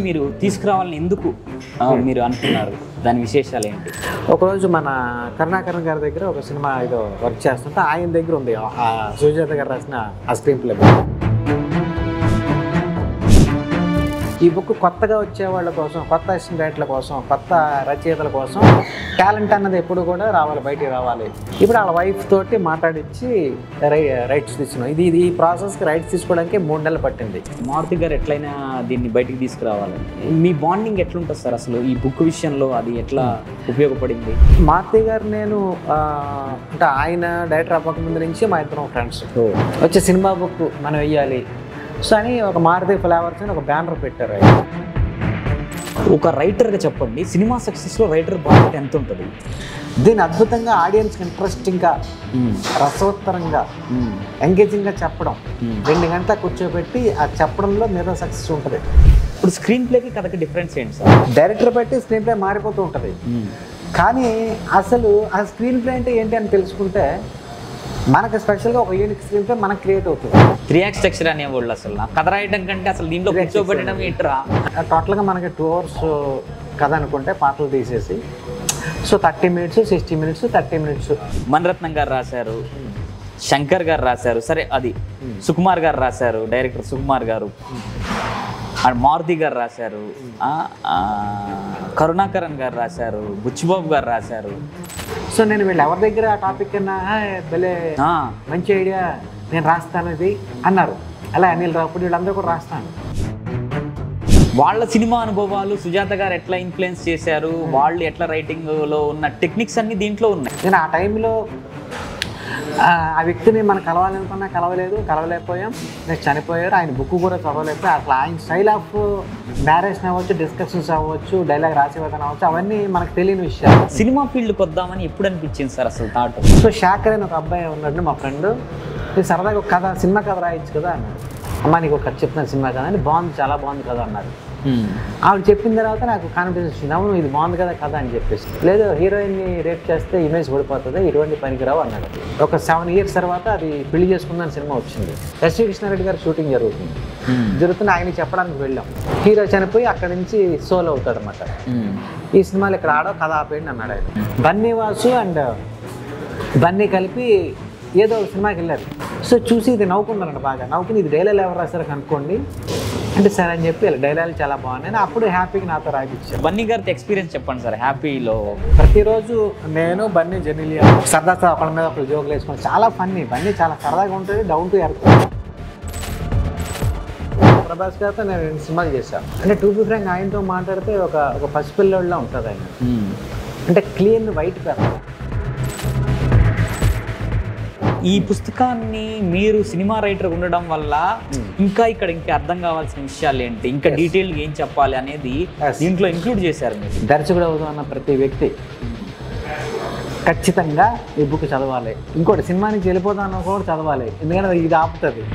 మీరు తీసుకురావాలని ఎందుకు మీరు అనుకున్నారు? దాని విశేషాలు ఏంటి? ఒకరోజు మన కరుణాకరన్ గారి దగ్గర ఒక సినిమా ఏదో వర్క్ చేస్తుంటే ఆయన దగ్గర ఉంది సుజాత గారు రాసిన ఆ స్క్రీన్ ప్లే. ఈ బుక్ కొత్తగా వచ్చే వాళ్ళ కోసం, కొత్త అసిస్టెంట్ రైటర్ల కోసం, కొత్త రచయితల కోసం టాలెంట్ అన్నది ఎప్పుడు కూడా రావాలి, బయటికి రావాలి. ఇప్పుడు వాళ్ళ వైఫ్ తోటి మాట్లాడించి రైట్స్ తీసుకున్నాం. ఈ ప్రాసెస్కి రైట్స్ తీసుకోవడానికి 3 నెలలు పట్టింది. మారుతి గారు ఎట్లయినా దీన్ని బయటికి తీసుకురావాలి. మీ బాండింగ్ ఎట్లుంటుంది సార్ అసలు ఈ బుక్ విషయంలో? అది ఎట్లా ఉపయోగపడింది? మారుతి గారు నేను అంటే ఆయన డైరెక్టర్ అవ్వక ముందు నుంచి మా ఇద్దరం ఫ్రెండ్స్. వచ్చే సినిమా బుక్ మనం వెయ్యాలి సో అని ఒక మారుతి ఫ్లేవర్స్ అని ఒక బ్యానర్ పెట్టారు. ఒక రైటర్గా చెప్పండి, సినిమా సక్సెస్లో రైటర్ బాధ్యత ఎంత ఉంటుంది? దీన్ని అద్భుతంగా ఆడియన్స్కి ఇంట్రెస్టింగ్గా, రసోత్తరంగా, ఎంగేజింగ్గా చెప్పడం. 2 గంటల కూర్చోబెట్టి ఆ చెప్పడంలో మీద సక్సెస్ ఉంటుంది. ఇప్పుడు స్క్రీన్ ప్లేకి కథకి డిఫరెన్స్ ఏంటి సార్? డైరెక్టర్ బట్టి స్క్రీన్ ప్లే మారిపోతూ ఉంటుంది. కానీ అసలు ఆ స్క్రీన్ ప్లే అంటే ఏంటి అని తెలుసుకుంటే మనకు స్పెషల్గా ఒక యూనిక్ స్క్రీన్ ప్లే మనకు క్రియేట్ అవుతుంది. 3 యాక్ట్ స్ట్రక్చర్ అనేవాళ్ళు అసలు కథ రాయడం కంటే అసలు దీంట్లో కూర్చోబెట్టడం ఏంట్రా? టోటల్గా మనకి 2 hours కథ అనుకుంటే పాటలు తీసేసి so 30 minutes, 60 minutes, 30 minutes. Maniratnam garu రాశారు, శంకర్ గారు రాశారు, సరే అది సుకుమార్ గారు రాశారు, డైరెక్టర్ సుకుమార్ గారు, అండ్ మారుతి గారు రాశారు, కరుణాకరన్ గారు రాశారు, బుచ్చిబాబు గారు రాశారు. సో నేను వీళ్ళు ఎవరి దగ్గర ఆ టాపిక్ కన్నా భలే మంచి ఐడియా నేను రాస్తాను ఇది అన్నారు. అలా అనిల్ రావుపూడి వీళ్ళందరూ కూడా రాస్తాను. వాళ్ళ సినిమా అనుభవాలు సుజాత గారు ఎట్లా ఇన్ఫ్లుయెన్స్ చేశారు, వాళ్ళు ఎట్లా రైటింగ్లో ఉన్న టెక్నిక్స్ అన్నీ దీంట్లో ఉన్నాయి. నేను ఆ టైంలో ఆ వ్యక్తిని మనం కలవాలనుకున్నా కలవలేకపోయాం. నెక్స్ట్ చనిపోయారు. ఆయన బుక్ కూడా చదవలేకపోయాం. అసలు ఆయన స్టైల్ ఆఫ్ నేరేషన్ అవ్వచ్చు, డిస్కషన్స్ అవ్వచ్చు, డైలాగ్ రాసే విధానం అవ్వచ్చు, అవన్నీ మనకు తెలియని విషయాలు. సినిమా ఫీల్డ్కి వద్దామని ఎప్పుడు అనిపించింది సార్ అసలు థాట్? సో శాఖర్ అని ఒక అబ్బాయి ఉన్నాడు మా ఫ్రెండ్. నేను సరదాగా ఒక కథ, సినిమా కథ రాయొచ్చు కదా అన్నాడు. అమ్మ నీకు ఒక కథ చెప్తున్నాను సినిమా కథ అని. బాగుంది, చాలా బాగుంది కదా అన్నారు. ఆవిడ చెప్పిన తర్వాత నాకు కాన్ఫిడెన్స్ వచ్చింది. అవును ఇది బాగుంది కదా కథ అని చెప్పేసి. లేదు హీరోయిన్ని రేప్ చేస్తే ఇమేజ్ పడిపోతుంది, ఇటువంటి పనికిరావు అన్నాడు. ఒక 7 years తర్వాత అది పెళ్లి చేసుకుందని సినిమా వచ్చింది. ఎస్వి కృష్ణారెడ్డి గారు షూటింగ్ జరుగుతుంది. ఆయన చెప్పడానికి వెళ్ళాం. హీరో చనిపోయి అక్కడి నుంచి సోలో అవుతాడు అనమాట. ఈ సినిమాలు ఇక్కడ ఆడో కథ ఆపేయండి అన్నాడు ఆయన. బన్నీ వాసు అండ్ బన్నీ కలిపి ఏదో ఒక సినిమాకి వెళ్ళారు. సో చూసి ఇది నవ్వుకున్నారంట, బాగా నవ్వుకుని ఇది డైలాగ్ ఎవరు రాశారు కనుక్కోండి అంటే సరే అని చెప్పి డైలాగ్ చాలా బాగున్నాయి. అప్పుడు హ్యాపీకి నాతో రాయించాను. బన్నీ గారి ఎక్స్పీరియన్స్ చెప్పండి సార్. హ్యాపీలో ప్రతిరోజు నేను బన్నీ జెనిలియా సరదా ఒకళ్ళ మీద ఒకళ్ళు జోకులు వేసుకొని చాలా ఫన్నీ. బన్నీ చాలా సరదాగా ఉంటుంది, డౌన్ టు ఎర్త్. ప్రభాస్ గారితో నేను 2 సినిమాలు చేశాను. అంటే టు బి ఫ్రాంక్ ఆయనతో మాట్లాడితే ఒక పసిపిల్లోళ్ళ ఉంటుంది ఆయన. అంటే క్లీన్ వైట్ పేపర్. ఈ పుస్తకాన్ని మీరు సినిమా రైటర్ ఉండడం వల్ల ఇంకా అర్థం కావాల్సిన విషయాలు ఏంటి, ఇంకా డీటెయిల్గా ఏం చెప్పాలి అనేది దీంట్లో ఇంక్లూడ్ చేశారు మీరు. దర్శకుడు అవుతాం అన్న ప్రతి వ్యక్తి ఖచ్చితంగా ఈ బుక్ చదవాలి. ఇంకోటి సినిమా నుంచి వెళ్ళిపోతాం అన్న కూడా చదవాలి, ఎందుకంటే ఇది ఆపుతుంది.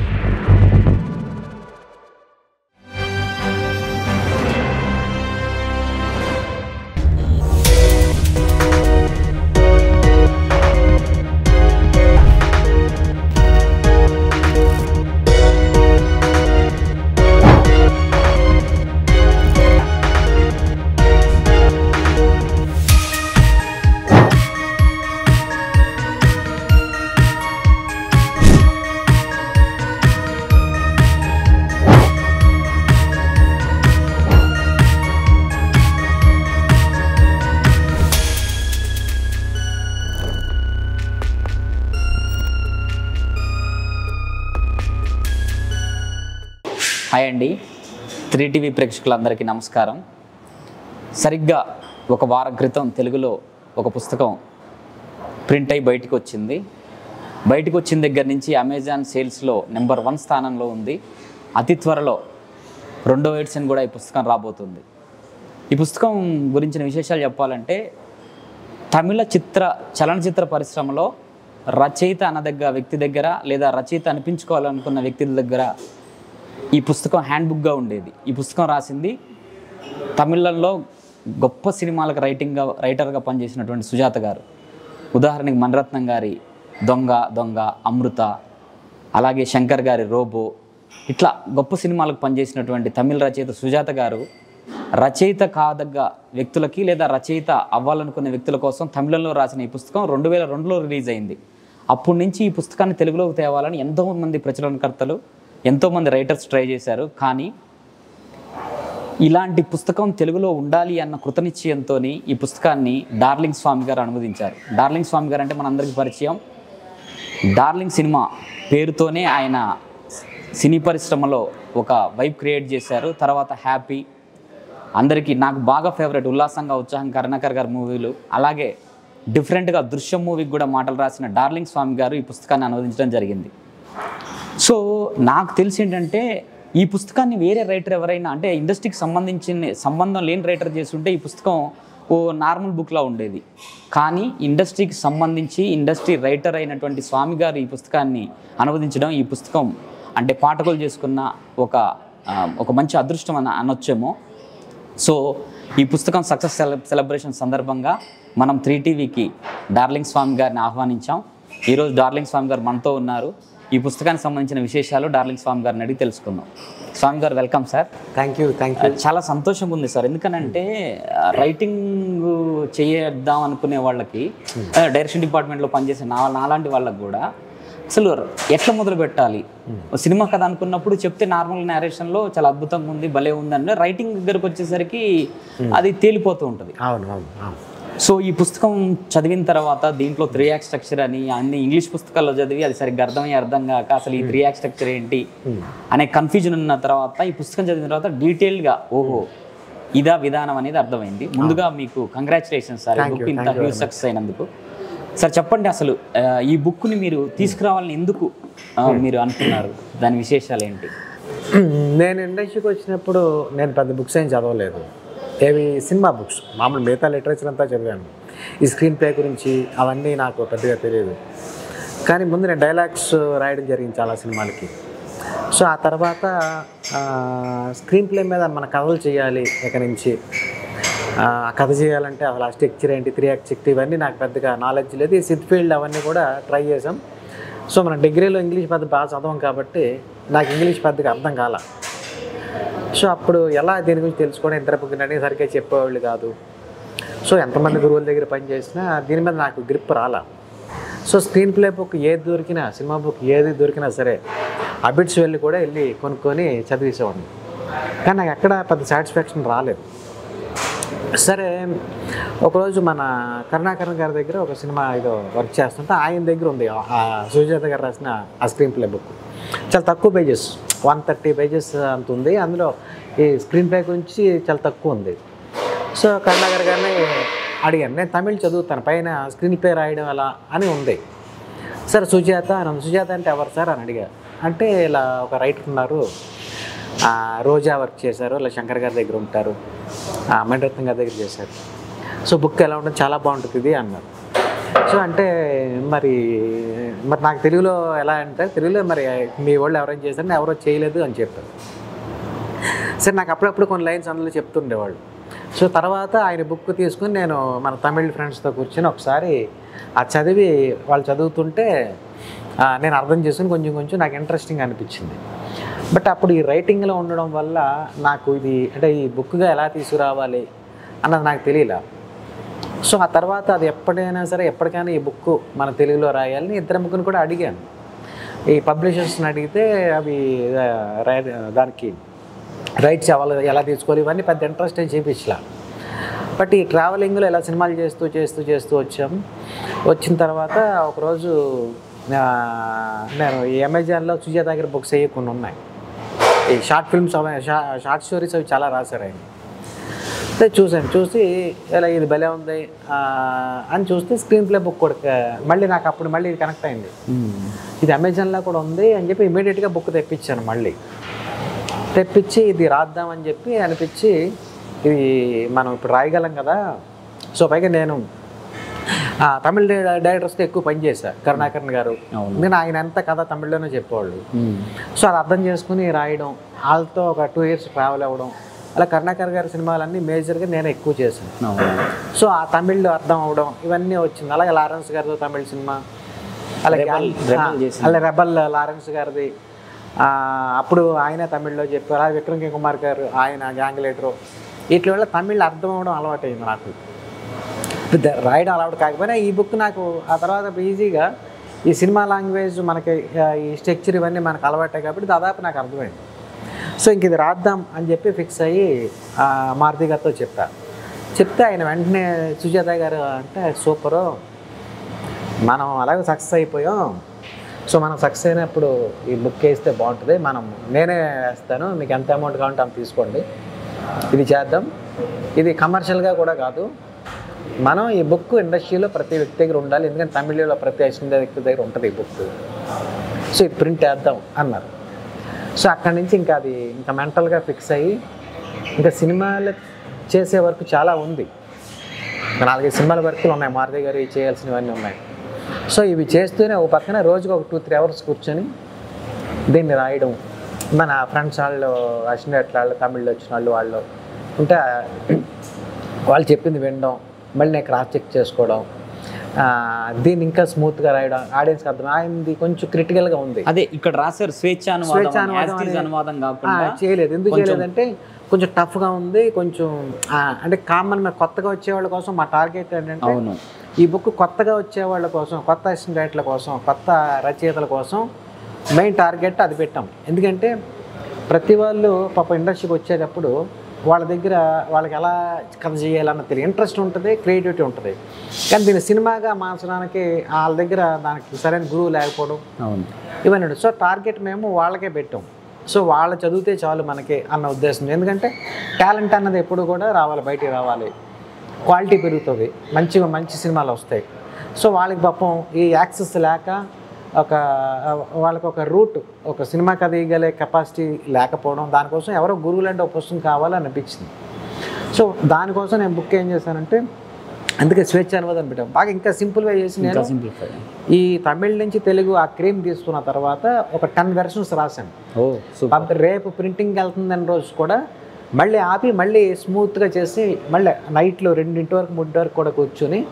హాయ్ అండి, 3TV ప్రేక్షకులందరికీ నమస్కారం. సరిగ్గా ఒక వారం క్రితం తెలుగులో ఒక పుస్తకం ప్రింట్ అయి బయటకు వచ్చింది. బయటకు వచ్చిన దగ్గర నుంచి అమెజాన్ సేల్స్లో నెంబర్ 1 స్థానంలో ఉంది. అతి త్వరలో 2వ ఎడిషన్ కూడా ఈ పుస్తకం రాబోతుంది. ఈ పుస్తకం గురించిన విశేషాలు చెప్పాలంటే తమిళ చలనచిత్ర పరిశ్రమలో రచయిత అనదగ్గ వ్యక్తి దగ్గర లేదా రచయిత అనిపించుకోవాలనుకున్న వ్యక్తుల దగ్గర ఈ పుస్తకం హ్యాండ్బుక్గా ఉండేది. ఈ పుస్తకం రాసింది తమిళంలో గొప్ప సినిమాలకు రైటర్గా పనిచేసినటువంటి సుజాత గారు. ఉదాహరణకి మణిరత్నం గారి దొంగ, అమృత, అలాగే శంకర్ గారి రోబో, ఇట్లా గొప్ప సినిమాలకు పనిచేసినటువంటి తమిళ రచయిత సుజాత గారు రచయిత కాదగ్గ వ్యక్తులకి లేదా రచయిత అవ్వాలనుకునే వ్యక్తుల కోసం తమిళంలో రాసిన ఈ పుస్తకం 2002లో రిలీజ్ అయింది. అప్పటి నుంచి ఈ పుస్తకాన్ని తెలుగులోకి తేవాలని ఎంతోమంది ప్రచురణకర్తలు, ఎంతోమంది రైటర్స్ ట్రై చేశారు. కానీ ఇలాంటి పుస్తకం తెలుగులో ఉండాలి అన్న కృతనిశ్చయంతో ఈ పుస్తకాన్ని డార్లింగ్ స్వామి గారు అనువదించారు. డార్లింగ్ స్వామి గారు అంటే మనందరికీ పరిచయం. డార్లింగ్ సినిమా పేరుతోనే ఆయన సినీ పరిశ్రమలో ఒక వైబ్ క్రియేట్ చేశారు. తర్వాత హ్యాపీ, అందరికీ నాకు బాగా ఫేవరెట్ ఉల్లాసంగా ఉత్సాహం కరుణాకర్ గారి మూవీలు, అలాగే డిఫరెంట్గా దృశ్యం మూవీకి కూడా మాటలు రాసిన డార్లింగ్ స్వామి గారు ఈ పుస్తకాన్ని అనువదించడం జరిగింది. సో నాకు తెలిసి ఏంటంటే ఈ పుస్తకాన్ని వేరే రైటర్ ఎవరైనా అంటే ఇండస్ట్రీకి సంబంధం లేని రైటర్ చేస్తుంటే ఈ పుస్తకం ఓ నార్మల్ బుక్లా ఉండేది. కానీ ఇండస్ట్రీకి సంబంధించి ఇండస్ట్రీ రైటర్ అయినటువంటి స్వామి గారు ఈ పుస్తకాన్ని అనువదించడం, ఈ పుస్తకం అంటే పాఠకులు చేసుకున్న ఒక మంచి అదృష్టం అనొచ్చేమో. సో ఈ పుస్తకం సక్సెస్ సెలబ్రేషన్ సందర్భంగా మనం 3TVకి డార్లింగ్ స్వామి గారిని ఆహ్వానించాం. ఈరోజు డార్లింగ్ స్వామి గారు మనతో ఉన్నారు. ఈ పుస్తకానికి సంబంధించిన విశేషాలు డార్లింగ్ స్వామి గారిని అడిగి తెలుసుకుందాం. స్వామి గారు వెల్కమ్ సార్. Thank you. చాలా సంతోషంగా ఉంది సార్. ఎందుకనంటే రైటింగ్ చేద్దాం అనుకునే వాళ్ళకి, డైరెక్షన్ డిపార్ట్మెంట్లో పనిచేసే నాలాంటి వాళ్ళకి కూడా అసలు ఎట్లా మొదలు పెట్టాలి, సినిమా కథ అనుకున్నప్పుడు చెప్తే నార్మల్ నేరేషన్లో చాలా అద్భుతంగా ఉంది, భలే ఉంది అంటే రైటింగ్ దగ్గరకు వచ్చేసరికి అది తేలిపోతూ ఉంటుంది. సో ఈ పుస్తకం చదివిన తర్వాత దీంట్లో 3 యాక్ట్ స్ట్రక్చర్ అని అన్ని ఇంగ్లీష్ పుస్తకాల్లో చదివి అది సరిగ్గా అర్థం కాక అసలు ఈ 3 యాక్ట్ స్ట్రక్చర్ ఏంటి అనే కన్ఫ్యూజన్ ఉన్న తర్వాత ఈ పుస్తకం చదివిన తర్వాత డీటెయిల్గా ఓహో ఇదా విధానం అనేది అర్థమైంది. ముందుగా మీకు కంగ్రాచులేషన్స్ సార్, ఈ బుక్ ఇంత హ్యూజ్ సక్సెస్ అయినందుకు. సార్ చెప్పండి, అసలు ఈ బుక్ని మీరు తీసుకురావాలని ఎందుకు మీరు అనుకున్నారు, దాని విశేషాలు ఏంటి? నేను ఇండస్ట్రీకి వచ్చినప్పుడు నేను పెద్ద బుక్స్ ఏం చదవలేదు, ఏవి సినిమా బుక్స్, మామూలు మిగతా లిటరేచర్ అంతా చదివాను. ఈ స్క్రీన్ ప్లే గురించి అవన్నీ నాకు పెద్దగా తెలియదు. కానీ ముందు నేను డైలాగ్స్ రాయడం జరిగింది చాలా సినిమాలకి. సో ఆ తర్వాత స్క్రీన్ ప్లే మీద మన కథలు చేయాలి, ఇక్కడి నుంచి కథ చేయాలంటే అసలు ఆ స్ట్రక్చర్ ఏంటి, 3 యాక్ట్ స్ట్రక్చర్ ఇవన్నీ నాకు పెద్దగా నాలెడ్జ్ లేదు. ఈ సిత్ ఫీల్డ్ అవన్నీ కూడా ట్రై చేసాం. సో మన డిగ్రీలో ఇంగ్లీష్ బాగా చదవం కాబట్టి నాకు ఇంగ్లీష్ పెద్దగా అర్థం కాల. సో అప్పుడు ఎలా దీని గురించి తెలుసుకోవడం, ఇద్దరు ముగ్గురు సరిగ్గా చెప్పేవాళ్ళు కాదు. సో ఎంతమంది గురువుల దగ్గర పనిచేసినా దీని మీద నాకు గ్రిప్ రాలా. సో స్క్రీన్ ప్లే బుక్ ఏది దొరికినా, సినిమా బుక్ ఏది దొరికినా సరే అబిట్స్ వెళ్ళి కొనుక్కొని చదివేసేవాడిని. కానీ నాకు ఎక్కడ పెద్ద సాటిస్ఫాక్షన్ రాలేదు. సరే ఒకరోజు మన కరుణాకరన్ గారి దగ్గర ఒక సినిమా ఏదో వర్క్ చేస్తుంటే ఆయన దగ్గర ఉంది సుజాత గారు రాసిన ఆ స్క్రీన్ ప్లే బుక్. చాలా తక్కువ పేజెస్, 130 పేజెస్ అంత ఉంది. అందులో ఈ స్క్రీన్ ప్లే గురించి చాలా తక్కువ ఉంది. సో కరుణాకర్ గారిని అడిగాను, నేను తమిళ్ చదువుతాను, పైన స్క్రీన్ ప్లే రాయడం ఎలా అని ఉంది. సార్ సుజాత అంటే ఎవరు సార్ అని అడిగారు. అంటే ఇలా ఒక రైటర్ ఉన్నారు, రోజా వర్క్ చేశారు, ఇలా శంకర్ గారి దగ్గర ఉంటారు, మణిరత్నం గారి దగ్గర చేశారు. సో బుక్ ఎలా ఉంటుంది, చాలా బాగుంటుంది ఇది అన్నారు. సో అంటే మరి నాకు తెలుగులో ఎలా అంటే, తెలుగులో మరి మీ వాళ్ళు ఎవరైనా చేశారని ఎవరో చేయలేదు అని చెప్పారు. సరే నాకు అప్పుడప్పుడు కొన్ని లైన్స్ అందులో చెప్తుండేవాళ్ళు. సో తర్వాత ఆయన బుక్ తీసుకుని నేను మన తమిళ్ ఫ్రెండ్స్తో కూర్చొని ఒకసారి ఆ చదివి వాళ్ళు చదువుతుంటే నేను అర్థం చేసుకుని కొంచెం నాకు ఇంట్రెస్టింగ్ అనిపించింది. బట్ అప్పుడు ఈ రైటింగ్లో ఉండడం వల్ల నాకు ఇది అంటే ఈ బుక్గా ఎలా తీసుకురావాలి అన్నది నాకు తెలియలే. సో ఆ తర్వాత అది ఎప్పటికైనా ఈ బుక్ మన తెలుగులో రాయాలని ఇద్దరు ముగ్గురు కూడా అడిగాను. ఈ పబ్లిషర్స్ని అడిగితే అవి దానికి రైట్స్ ఎలా తీసుకోవాలి ఇవన్నీ పెద్ద ఇంట్రెస్ట్ అని చూపించలా. బట్ ఈ ట్రావెలింగ్లో ఇలా సినిమాలు చేస్తూ వచ్చాము. వచ్చిన తర్వాత ఒకరోజు నేను ఈ అమెజాన్లో సుజాత దగ్గర బుక్స్ అయ్యి కొన్ని ఉన్నాయి, ఈ షార్ట్ ఫిల్మ్స్ షార్ట్ స్టోరీస్ అవి చాలా రాశారు ఆయన. చూసి ఇలా ఇది భలే ఉంది అని చూస్తే స్క్రీన్ ప్లే బుక్ కూడా మళ్ళీ ఇది కనెక్ట్ అయింది, ఇది అమెజాన్లో కూడా ఉంది అని చెప్పి ఇమీడియట్గా బుక్ తెప్పించాను. తెప్పించి ఇది రాద్దామని చెప్పి అనిపించి ఇది మనం ఇప్పుడు రాయగలం కదా. సో పైగా నేను తమిళ డైరెక్టర్స్తో ఎక్కువ పనిచేశాను, కరుణాకరన్ గారు. నేను ఆయన ఎంత కథ తమిళ్లోనే చెప్పేవాళ్ళు. సో అది అర్థం చేసుకుని రాయడం, వాళ్ళతో ఒక 2 years ట్రావెల్ అవ్వడం, అలా కరుణాకర్ గారి సినిమాలన్నీ మేజర్గా నేను ఎక్కువ చేశాను. సో ఆ తమిళ్లో అర్థం అవ్వడం ఇవన్నీ వచ్చింది. అలాగే లారెన్స్ గారితో తమిళ సినిమా, అలాగే రెబల్ లారెన్స్ గారిది అప్పుడు ఆయన తమిళ్లో చెప్పారు. విక్రమ్ కే కుమార్ గారు ఆయన గ్యాంగ్ లీడరు, వీటి వల్ల తమిళ్ అర్థం అవ్వడం అలవాటైంది నాకు. రాయడం అలవాటు కాకపోయినా ఈ బుక్ నాకు ఆ తర్వాత ఈజీగా ఈ సినిమా లాంగ్వేజ్ మనకి ఈ స్ట్రక్చర్ ఇవన్నీ మనకు అలవాటాయి కాబట్టి దాదాపు నాకు అర్థమైంది. సో ఇంక ఇది రాద్దాం అని చెప్పి ఫిక్స్ అయ్యి మారుతి గారితో చెప్తే ఆయన వెంటనే సుజాత గారు అంటే సూపరు, మనం అలాగే సక్సెస్ అయిపోయాం, సో మనం సక్సెస్ అయినప్పుడు ఈ బుక్ వేస్తే బాగుంటుంది, నేనే వేస్తాను, మీకు ఎంత అమౌంట్ కావాలంటే అంత తీసుకోండి, ఇది చేద్దాం, ఇది కమర్షియల్గా కూడా కాదు, మనం ఈ బుక్ ఇండస్ట్రీలో ప్రతి వ్యక్తి దగ్గర ఉండాలి, ఎందుకంటే తమిళలో ప్రతి వ్యక్తి దగ్గర ఉంటుంది ఈ బుక్, సో ఇది ప్రింట్ వేద్దాం అన్నారు. సో అక్కడి నుంచి ఇంకా మెంటల్గా ఫిక్స్ అయ్యి ఇంకా సినిమాలు చేసే వరకు చాలా ఉంది, 4-5 సినిమాల వర్కులు ఉన్నాయి, మారుతి గారు చేయాల్సినవన్నీ ఉన్నాయి. సో ఇవి చేస్తూనే ఒక పక్కన రోజుకు ఒక 2-3 అవర్స్ కూర్చొని దీన్ని రాయడం, మన ఫ్రెండ్స్ వాళ్ళు అసినట్ల వాళ్ళు తమిళ్లో వచ్చిన వాళ్ళు ఉంటే వాళ్ళు చెప్పింది వినడం, మళ్ళీ నేను క్రాస్ చెక్ చేసుకోవడం, దీన్ని ఇంకా స్మూత్గా రాయడం, ఆడియన్స్కి అర్థం అయింది. కొంచెం క్రిటికల్గా ఉంది. అదే ఇక్కడ రాశారు స్వేచ్ఛ అనువాదం కాకుండా చేయలేదు. ఎందుకు చేయలేదంటే కొంచెం టఫ్గా ఉంది, కొంచెం అంటే కామన్ కొత్తగా వచ్చేవాళ్ళ కోసం మా టార్గెట్ ఏంటంటే ఈ బుక్ కొత్తగా వచ్చేవాళ్ళ కోసం, కొత్త అసిస్టెంట్ రైటర్ల కోసం, కొత్త రచయితల కోసం మెయిన్ టార్గెట్ అది పెట్టాం. ఎందుకంటే ప్రతి వాళ్ళు పాప ఇండస్ట్రీకి వచ్చేటప్పుడు వాళ్ళ దగ్గర వాళ్ళకి ఎలా కథ చేయాలన్న తెలియదు, ఇంట్రెస్ట్ ఉంటుంది, క్రియేటివిటీ ఉంటుంది, కానీ దీన్ని సినిమాగా మార్చడానికి వాళ్ళ దగ్గర దానికి సరైన గురువు లేకపోవడం ఇవన్నీ. సో టార్గెట్ మేము వాళ్ళకే పెట్టాం. సో వాళ్ళు చదివితే చాలు మనకి అన్న ఉద్దేశం. ఎందుకంటే టాలెంట్ అన్నది ఎప్పుడు కూడా రావాలి, బయటికి రావాలి, క్వాలిటీ పెరుగుతుంది, మంచి సినిమాలు వస్తాయి. సో వాళ్ళకి పాపం ఈ యాక్సెస్ లేక వాళ్ళకి ఒక రూట్, ఒక సినిమా కథ ఇవ్వగలే కెపాసిటీ లేకపోవడం, దానికోసం ఎవరో గురువులు అంటే ఒక పుస్తకం కావాలని అనిపించింది. సో దానికోసం నేను బుక్ ఏం చేశానంటే అందుకే స్వేచ్ఛ అనువాదం పెట్టాం. బాగా ఇంకా సింపుల్గా చేసి నేను ఈ తమిళ్ నుంచి తెలుగు ఆ క్రీమ్ తీసుకున్న తర్వాత ఒక 10 వెర్షన్స్ రాశాను. రేపు ప్రింటింగ్కి వెళ్తుందని రోజు కూడా మళ్ళీ ఆపి మళ్ళీ స్మూత్గా చేసి మళ్ళీ నైట్లో 2 వరకు 3 వరకు కూడా కూర్చొని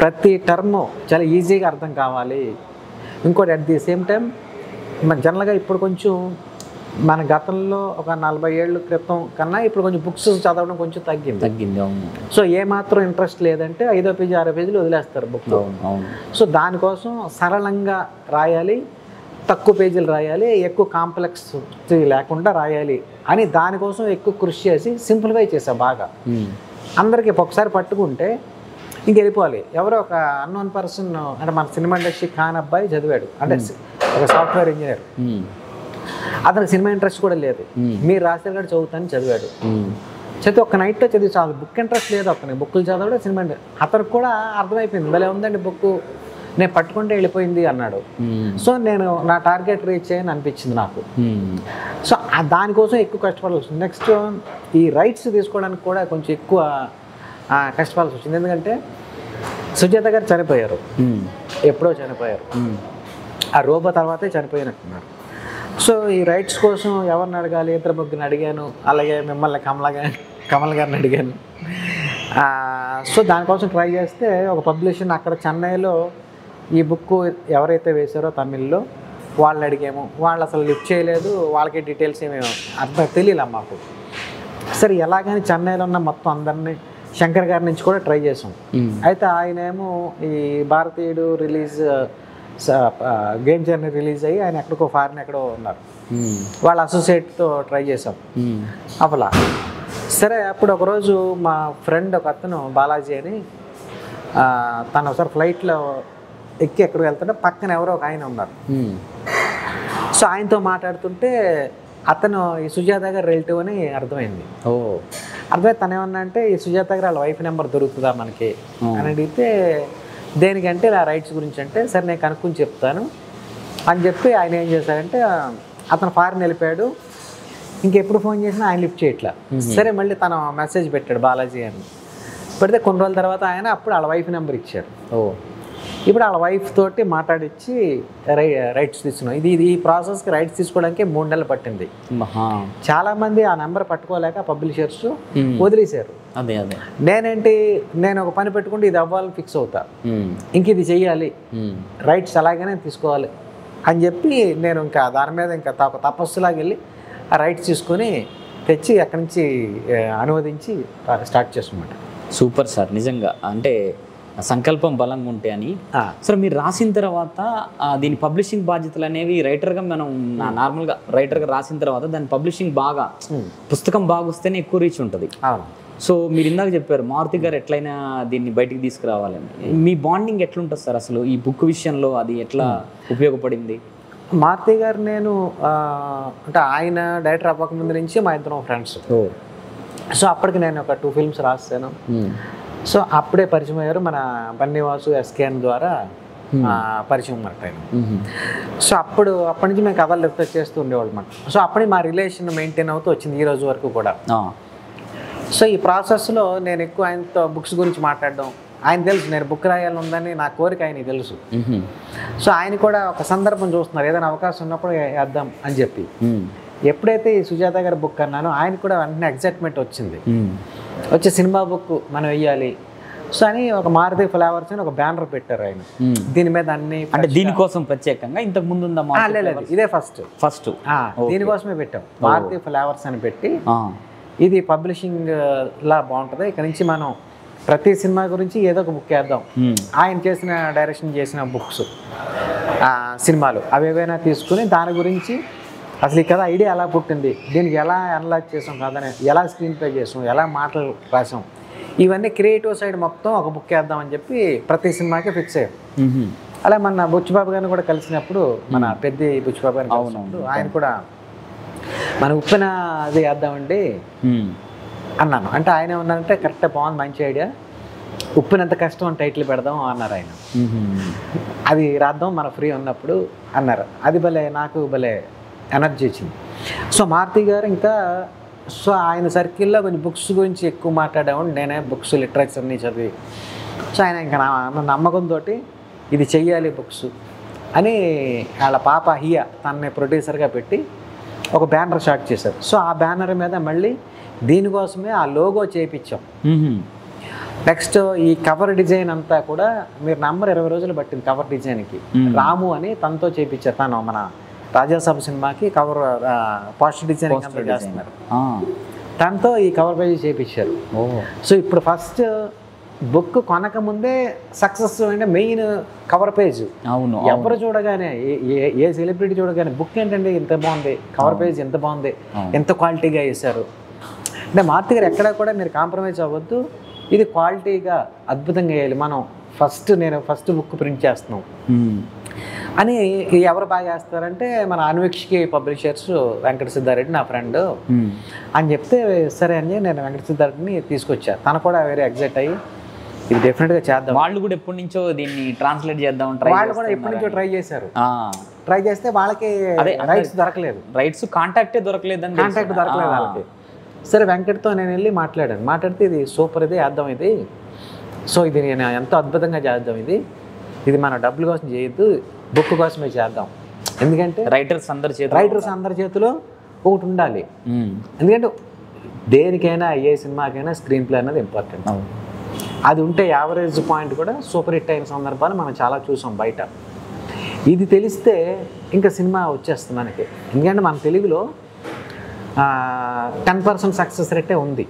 ప్రతి టర్మ్ చాలా ఈజీగా అర్థం కావాలి. ఇంకోటి అట్ ది సేమ్ టైం జనరల్గా ఇప్పుడు కొంచెం మన గతంలో ఒక 40 ఏళ్ళ క్రితం కన్నా ఇప్పుడు కొంచెం బుక్స్ చదవడం కొంచెం తగ్గింది. సో ఏమాత్రం ఇంట్రెస్ట్ లేదంటే 5వ పేజీ 6వ పేజీలు వదిలేస్తారు బుక్లో. సో దానికోసం సరళంగా రాయాలి, తక్కువ పేజీలు రాయాలి, ఎక్కువ కాంప్లెక్స్ లేకుండా రాయాలి అని దానికోసం ఎక్కువ కృషి చేసి సింప్లిఫై చేసా బాగా. అందరికీ ఒకసారి పట్టుకుంటే ఇంక వెళ్ళిపోవాలి. ఎవరో ఒక అన్నోన్ పర్సన్ అంటే మన సినిమా ఇండస్ట్రీ కాని అబ్బాయి చదివాడు, అంటే ఒక సాఫ్ట్వేర్ ఇంజనీర్, అతనికి సినిమా ఇంట్రెస్ట్ కూడా లేదు, మీరు రాశారు కూడా చదువుతాను చదివాడు. చదివి ఒక నైట్లో చదివి చాలు, బుక్ ఇంట్రెస్ట్ లేదు అతనికి, బుక్కులు చదవడం సినిమా అతనికి కూడా అర్థమైపోయింది, భలే ఉందండి బుక్, నేను పట్టుకుంటే వెళ్ళిపోయింది అన్నాడు. సో నేను నా టార్గెట్ రీచ్ అయ్యని అనిపించింది నాకు. సో దానికోసం ఎక్కువ కష్టపడాల్సి వచ్చింది. నెక్స్ట్ ఈ రైట్స్ తీసుకోవడానికి కూడా కొంచెం ఎక్కువ కష్టపడాల్సి వచ్చింది. ఎందుకంటే సుజాత గారు చనిపోయారు, ఎప్పుడో చనిపోయారు, ఆ రోబో తర్వాతే చనిపోయినట్టున్నారు. సో ఈ రైట్స్ కోసం ఎవరిని అడగాలి, ఇద్దరు ముగ్గురిని అడిగాను, అలాగే మిమ్మల్ని కమల్ గారిని అడిగాను. సో దానికోసం ట్రై చేస్తే ఒక పబ్లిషన్ అక్కడ చెన్నైలో ఈ బుక్ ఎవరైతే వేశారో తమిళ్లో వాళ్ళని అడిగాము, వాళ్ళు అసలు లిఫ్ట్ చేయలేదు, వాళ్ళకి డీటెయిల్స్ ఏమీ అర్థం తెలియలే మాకు. సరే ఎలాగని చెన్నైలో ఉన్న మొత్తం అందరినీ శంకర్ గారి నుంచి కూడా ట్రై చేసాం. అయితే ఆయన ఏమో ఈ భారతీయుడు రిలీజ్ గేమ్ జర్నీ రిలీజ్ అయ్యి ఆయన ఎక్కడికో ఫారిన్ ఎక్కడో ఉన్నారు, వాళ్ళ అసోసియేట్తో ట్రై చేసాం అప్పలా. సరే అప్పుడు ఒకరోజు మా ఫ్రెండ్ ఒక అతను బాలాజీ అని, తను ఒకసారి ఫ్లైట్లో ఎక్కి ఎక్కడికి వెళ్తుంటే పక్కన ఎవరో ఒక ఆయన ఉన్నారు. సో ఆయనతో మాట్లాడుతుంటే అతను ఈ సుజాత గారు రిలేటివ్ అని అర్థమైంది. అర్థమైతే తను ఏమన్నా అంటే ఈ సుజాత గారు వాళ్ళ వైఫ్ నెంబర్ దొరుకుతుందా మనకి అని అడిగితే, దేనికంటే ఇలా రైట్స్ గురించి అంటే, సరే నేను కనుక్కొని చెప్తాను అని చెప్పి ఆయన ఏం చేశారంటే అతను ఫారిన్ వెళ్ళిపోయాడు, ఇంకెప్పుడు ఫోన్ చేసినా ఆయన లిఫ్ట్ చేయట్లా. సరే మళ్ళీ తను మెసేజ్ పెట్టాడు బాలాజీ అని, పెడితే కొన్ని రోజుల తర్వాత ఆయన అప్పుడు వాళ్ళ వైఫ్ నెంబర్ ఇచ్చారు. ఇప్పుడు వాళ్ళ వైఫ్ తోటి మాట్లాడిచ్చి రైట్స్ తీసుకున్నాం. ఇది ఈ ప్రాసెస్కి రైట్స్ తీసుకోవడానికి 3 నెలలు పట్టింది. చాలామంది ఆ నెంబర్ పట్టుకోలేక పబ్లిషర్స్ వదిలేశారు. నేను ఒక పని పెట్టుకుంటే ఇది అవ్వాలని ఫిక్స్ అవుతా, ఇంక ఇది చెయ్యాలి, రైట్స్ అలాగనే తీసుకోవాలి అని చెప్పి నేను ఇంకా దాని మీద ఇంకా తపస్సులాగా వెళ్ళి ఆ రైట్స్ తీసుకొని తెచ్చి అక్కడి నుంచి అనువదించి స్టార్ట్ చేస్తున్నమాట. సూపర్ సార్, నిజంగా అంటే సంకల్పం బలంగా ఉంటే అని. సార్ మీరు రాసిన తర్వాత దీని పబ్లిషింగ్ బాధ్యతలు అనేవి రైటర్గా మనం నార్మల్గా రైటర్గా రాసిన తర్వాత దాని పబ్లిషింగ్ బాగా పుస్తకం బాగా వస్తేనే ఎక్కువ రీచ్ ఉంటుంది. సో మీరు ఇందాక చెప్పారు మారుతి గారు ఎట్లయినా దీన్ని బయటికి తీసుకురావాలని. మీ బాండింగ్ ఎట్లుంటుంది సార్ అసలు ఈ బుక్ విషయంలో, అది ఎట్లా ఉపయోగపడింది? మారుతి గారు నేను అంటే ఆయన డైరెక్టర్ అవ్వకముందు నుంచి మా ఇద్దరం ఫ్రెండ్స్. సో అప్పటికి నేను ఒక 2 ఫిల్మ్స్ రాస్తాను. సో అప్పుడే పరిచయం అయ్యారు, మన బన్నీవాసు ఎస్కేఎన్ ద్వారా పరిచయం అన్నమాట ఆయన. సో అప్పటి నుంచి మేము కథలు రిఫర్ చేస్తూ ఉండేవాళ్ళు అన్నమాట. సో అప్పుడే మా రిలేషన్ మెయింటైన్ అవుతూ వచ్చింది ఈ రోజు వరకు కూడా. సో ఈ ప్రాసెస్లో నేను ఎక్కువ ఆయనతో బుక్స్ గురించి మాట్లాడడం, ఆయన తెలుసు నేను బుక్ రాయాలని ఉందని నా కోరిక ఆయనకి తెలుసు. సో ఆయన కూడా ఒక సందర్భం చూస్తున్నారు, ఏదైనా అవకాశం ఉన్నప్పుడు వేద్దాం అని చెప్పి. ఎప్పుడైతే ఈ సుజాత గారి బుక్ అన్నానో ఆయన కూడా వెంటనే ఎగ్జైట్మెంట్ వచ్చింది, వచ్చే సినిమా బుక్ మనం వెయ్యాలి. సో అని ఒక మారుతి ఫ్లవర్స్ అని ఒక బ్యానర్ పెట్టారు ఆయన. దీని మీద అన్ని అంటే దీనికోసం ప్రత్యేకంగా ఇంతకు ముందు ఇదే ఫస్ట్ దీనికోసమే పెట్టాం, మారుతి ఫ్లవర్స్ అని పెట్టి. ఇది పబ్లిషింగ్ లా బాగుంటుంది, ఇక్కడ నుంచి మనం ప్రతి సినిమా గురించి ఏదో ఒక బుక్ వేద్దాం. ఆయన డైరెక్షన్ చేసిన బుక్స్ సినిమాలు అవి ఏవైనా తీసుకుని దాని గురించి అసలు ఈ కథ ఐడియా ఎలా పుట్టింది, దీనికి ఎలా అనలైజ్ చేసాం, కథని ఎలా స్క్రీన్ ప్లే చేసాం, ఎలా మాటలు రాసాం, ఇవన్నీ క్రియేటివ్ సైడ్ మొత్తం ఒక బుక్ వేద్దామని చెప్పి ప్రతి సినిమాకి ఫిక్స్ అయ్యాం. అలా మన బుచ్చిబాబు గారిని కూడా కలిసినప్పుడు, మన పెద్ద బుచ్చిబాబు గారిని కలిసినప్పుడు ఆయన కూడా మన ఉప్పెన అది వేద్దామండి అన్నాను. అంటే ఆయన ఏమన్నారంటే కరెక్ట్గా బాగుంది, మంచి ఐడియా, ఉప్పినంత కష్టం అని టైటిల్ పెడదాం అన్నారు ఆయన. అది రాద్దాం మన ఫ్రీ ఉన్నప్పుడు అన్నారు. అది నాకు భలే ఎనర్జీ ఇచ్చింది. సో మారుతి గారు ఇంకా సో ఆయన సర్కిల్లో కొంచెం బుక్స్ గురించి ఎక్కువ మాట్లాడేవాడు, నేనే బుక్స్ లిటరేచర్ని చదివి. సో ఆయన ఇంకా నమ్మకంతో ఇది చెయ్యాలి బుక్స్ అని వాళ్ళ పాప హియా తనని ప్రొడ్యూసర్గా పెట్టి ఒక బ్యానర్ స్టార్ట్ చేశారు. సో ఆ బ్యానర్ మీద మళ్ళీ దీనికోసమే ఆ లోగో చేయించాం. నెక్స్ట్ ఈ కవర్ డిజైన్ అంతా కూడా మీరు నమ్మరు 20 రోజులు పట్టింది కవర్ డిజైన్కి. రాము అని తనతో చేయించారు, తను మన రాజాసాబ్ సినిమాకి కవర్ పోస్టర్ డిజైనింగ్ అంతా చేస్తున్నారు, తనతో ఈ కవర్ పేజీ చేయించారు. సో ఇప్పుడు ఫస్ట్ బుక్ కొనక ముందే సక్సెస్ అంటే మెయిన్ కవర్ పేజ్. అవును, ఎవరు చూడగానే ఏ సెలబ్రిటీ చూడగానే బుక్ ఏంటంటే ఇంత బాగుంది, కవర్ పేజ్ ఎంత బాగుంది, ఎంత క్వాలిటీగా వేశారు అంటే. మారుతి గారు ఎక్కడా కూడా మీరు కాంప్రమైజ్ అవ్వద్దు, ఇది క్వాలిటీగా అద్భుతంగా వేయాలి, మనం నేను ఫస్ట్ బుక్ ప్రింట్ చేస్తున్నాం అని. ఎవరు బాగా చేస్తారంటే మన అన్వీక్షకి పబ్లిషర్స్ వెంకట సిద్ధారెడ్డి నా ఫ్రెండ్ అని చెప్తే సరే అని నేను వెంకట సిద్ధారెడ్డిని తీసుకొచ్చాను. తను కూడా వెరీ ఎగ్జైట్ అయ్యి ఇది డెఫినెట్గా చేద్దాం. వాళ్ళు కూడా ఎప్పటి నుంచో దీన్ని ట్రాన్స్లేట్ చేద్దాం, వాళ్ళు కూడా ఎప్పటి నుంచో ట్రై చేశారు. ట్రై చేస్తే వాళ్ళకి రైట్స్ దొరకలేదు, కాంటాక్ట్ దొరకలేదు వాళ్ళకి. సరే వెంకట్తో నేను వెళ్ళి మాట్లాడితే ఇది సూపర్, ఇది వేద్దాం, ఇది సో ఇది నేను ఎంతో అద్భుతంగా చేద్దాం, ఇది మన డబ్బుల కోసం చేయొద్దు, బుక్ కోసమే చేద్దాం. ఎందుకంటే రైటర్స్ అందరి చేతిలో ఒకటి ఉండాలి. ఎందుకంటే దేనికైనా ఏ సినిమాకైనా స్క్రీన్ ప్లే అనేది ఇంపార్టెంట్. అది ఉంటే యావరేజ్ పాయింట్ కూడా సూపర్ హిట్ అయిన సందర్భాలు మనం చాలా చూసాం బయట. ఇది తెలిస్తే ఇంకా సినిమా వచ్చేస్తుంది మనకి. ఎందుకంటే మన తెలుగులో 10% సక్సెస్ రేటే ఉంది,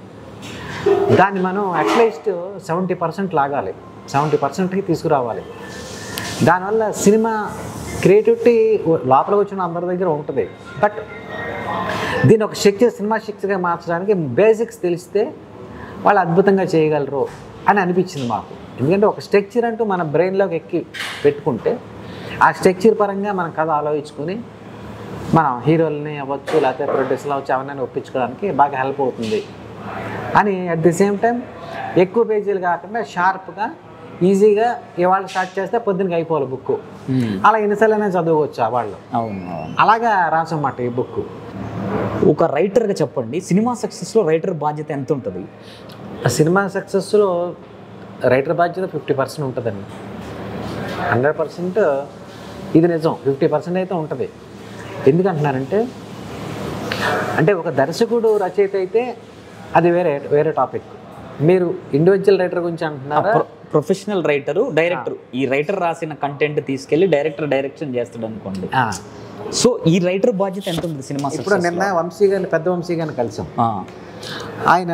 దాన్ని మనం అట్లీస్ట్ 70% లాగాలి, 70%కి తీసుకురావాలి. దానివల్ల సినిమా క్రియేటివిటీ లోపలికి వచ్చిన అందరి దగ్గర ఉంటుంది. బట్ దీన్ని ఒక సినిమా శిక్షగా మార్చడానికి బేసిక్స్ తెలిస్తే వాళ్ళు అద్భుతంగా చేయగలరు అని అనిపించింది మాకు. ఎందుకంటే ఒక స్ట్రక్చర్ అంటూ మన బ్రెయిన్లోకి ఎక్కి పెట్టుకుంటే ఆ స్ట్రక్చర్ పరంగా మనం కథ ఆలోచించుకొని మనం హీరోలని అవ్వచ్చు లేకపోతే ప్రొడ్యూసర్లు అవ్వచ్చు అవన్నీ ఒప్పించుకోవడానికి బాగా హెల్ప్ అవుతుంది అని. అట్ ది సేమ్ టైం ఎక్కువ పేజీలు కాకుండా షార్ప్గా ఈజీగా ఇవాళ స్టార్ట్ చేస్తే పొద్దున్నకి అయిపోవాలి బుక్, అలా ఎన్నిసార్లైనా చదువుకోవచ్చు వాళ్ళు. అలాగా రాసన్నమాట ఈ బుక్. ఒక రైటర్గా చెప్పండి, సినిమా సక్సెస్లో రైటర్ బాధ్యత ఎంత ఉంటుంది? సినిమా సక్సెస్లో రైటర్ బాధ్యత 50% ఉంటుందండి. 100% ఇది నిజం, 50% అయితే ఉంటుంది. ఎందుకంటున్నారంటే ఒక దర్శకుడు రచయిత అయితే అది వేరే టాపిక్. మీరు ఇండివిజువల్ రైటర్ గురించి అంటున్నారా? ప్రొఫెషనల్ రైటరు, డైరెక్టర్, ఈ రైటర్ రాసిన కంటెంట్ తీసుకెళ్ళి డైరెక్టర్ డైరెక్షన్ చేస్తాడు అనుకోండి, సో ఈ రైటర్ బాధ్యత ఎంత ఉంది సినిమా ఇప్పుడు నిన్న వంశీ గారిని, పెద్ద వంశీ గారిని కలిసాం. ఆయన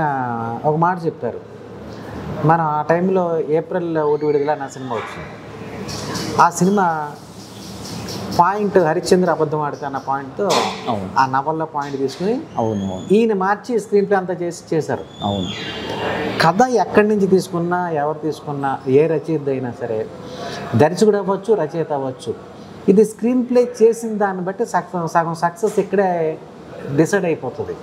ఒక మాట చెప్పారు, మనం ఆ టైంలో ఏప్రిల్ 1 విడుదల నా సినిమా వచ్చింది. ఆ సినిమా పాయింట్ హరిశ్చంద్ర అబద్ధం ఆడితే అన్న పాయింట్తో ఆ నవల్లో పాయింట్ తీసుకుని ఈయన మార్చి స్క్రీన్ ప్లే అంతా చేశారు. కథ ఎక్కడి నుంచి తీసుకున్నా, ఎవరు తీసుకున్నా, ఏ రచయిత అయినా సరే, దర్శకుడు అవ్వచ్చు, రచయిత అవ్వచ్చు, ఇది స్క్రీన్ ప్లే చేసిన దాన్ని బట్టి సగం సక్సెస్ ఇక్కడే డిసైడ్ అయిపోతుంది.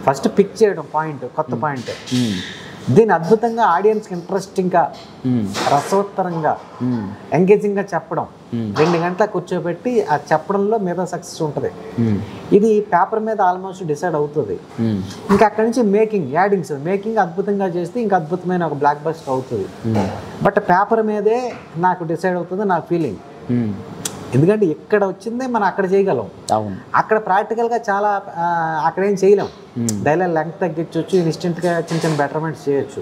ఫస్ట్ పిక్ చేయడం పాయింట్, కొత్త పాయింట్, దీన్ని అద్భుతంగా ఆడియన్స్కి ఇంట్రెస్టింగ్గా, రసోత్తరంగా, ఎంగేజింగ్గా చెప్పడం, 2 గంటల కూర్చోబెట్టి ఆ చెప్పడంలో మీద సక్సెస్ ఉంటుంది. ఇది పేపర్ మీద ఆల్మోస్ట్ డిసైడ్ అవుతుంది. ఇంకా అక్కడి నుంచి మేకింగ్ అద్భుతంగా చేస్తే ఇంకా అద్భుతమైన ఒక బ్లాక్ బస్టర్ అవుతుంది. బట్ పేపర్ మీదే నాకు డిసైడ్ అవుతుంది నా ఫీలింగ్. ఎందుకంటే ఇక్కడ వచ్చిందే మనం అక్కడ చేయగలం, అక్కడ ప్రాక్టికల్గా చాలా అక్కడ ఏం చేయలేం. డైలాగ్ లెంగ్త్ తగ్గించవచ్చు, ఇన్స్టెంట్గా చిన్న బెటర్మెంట్స్ చేయొచ్చు,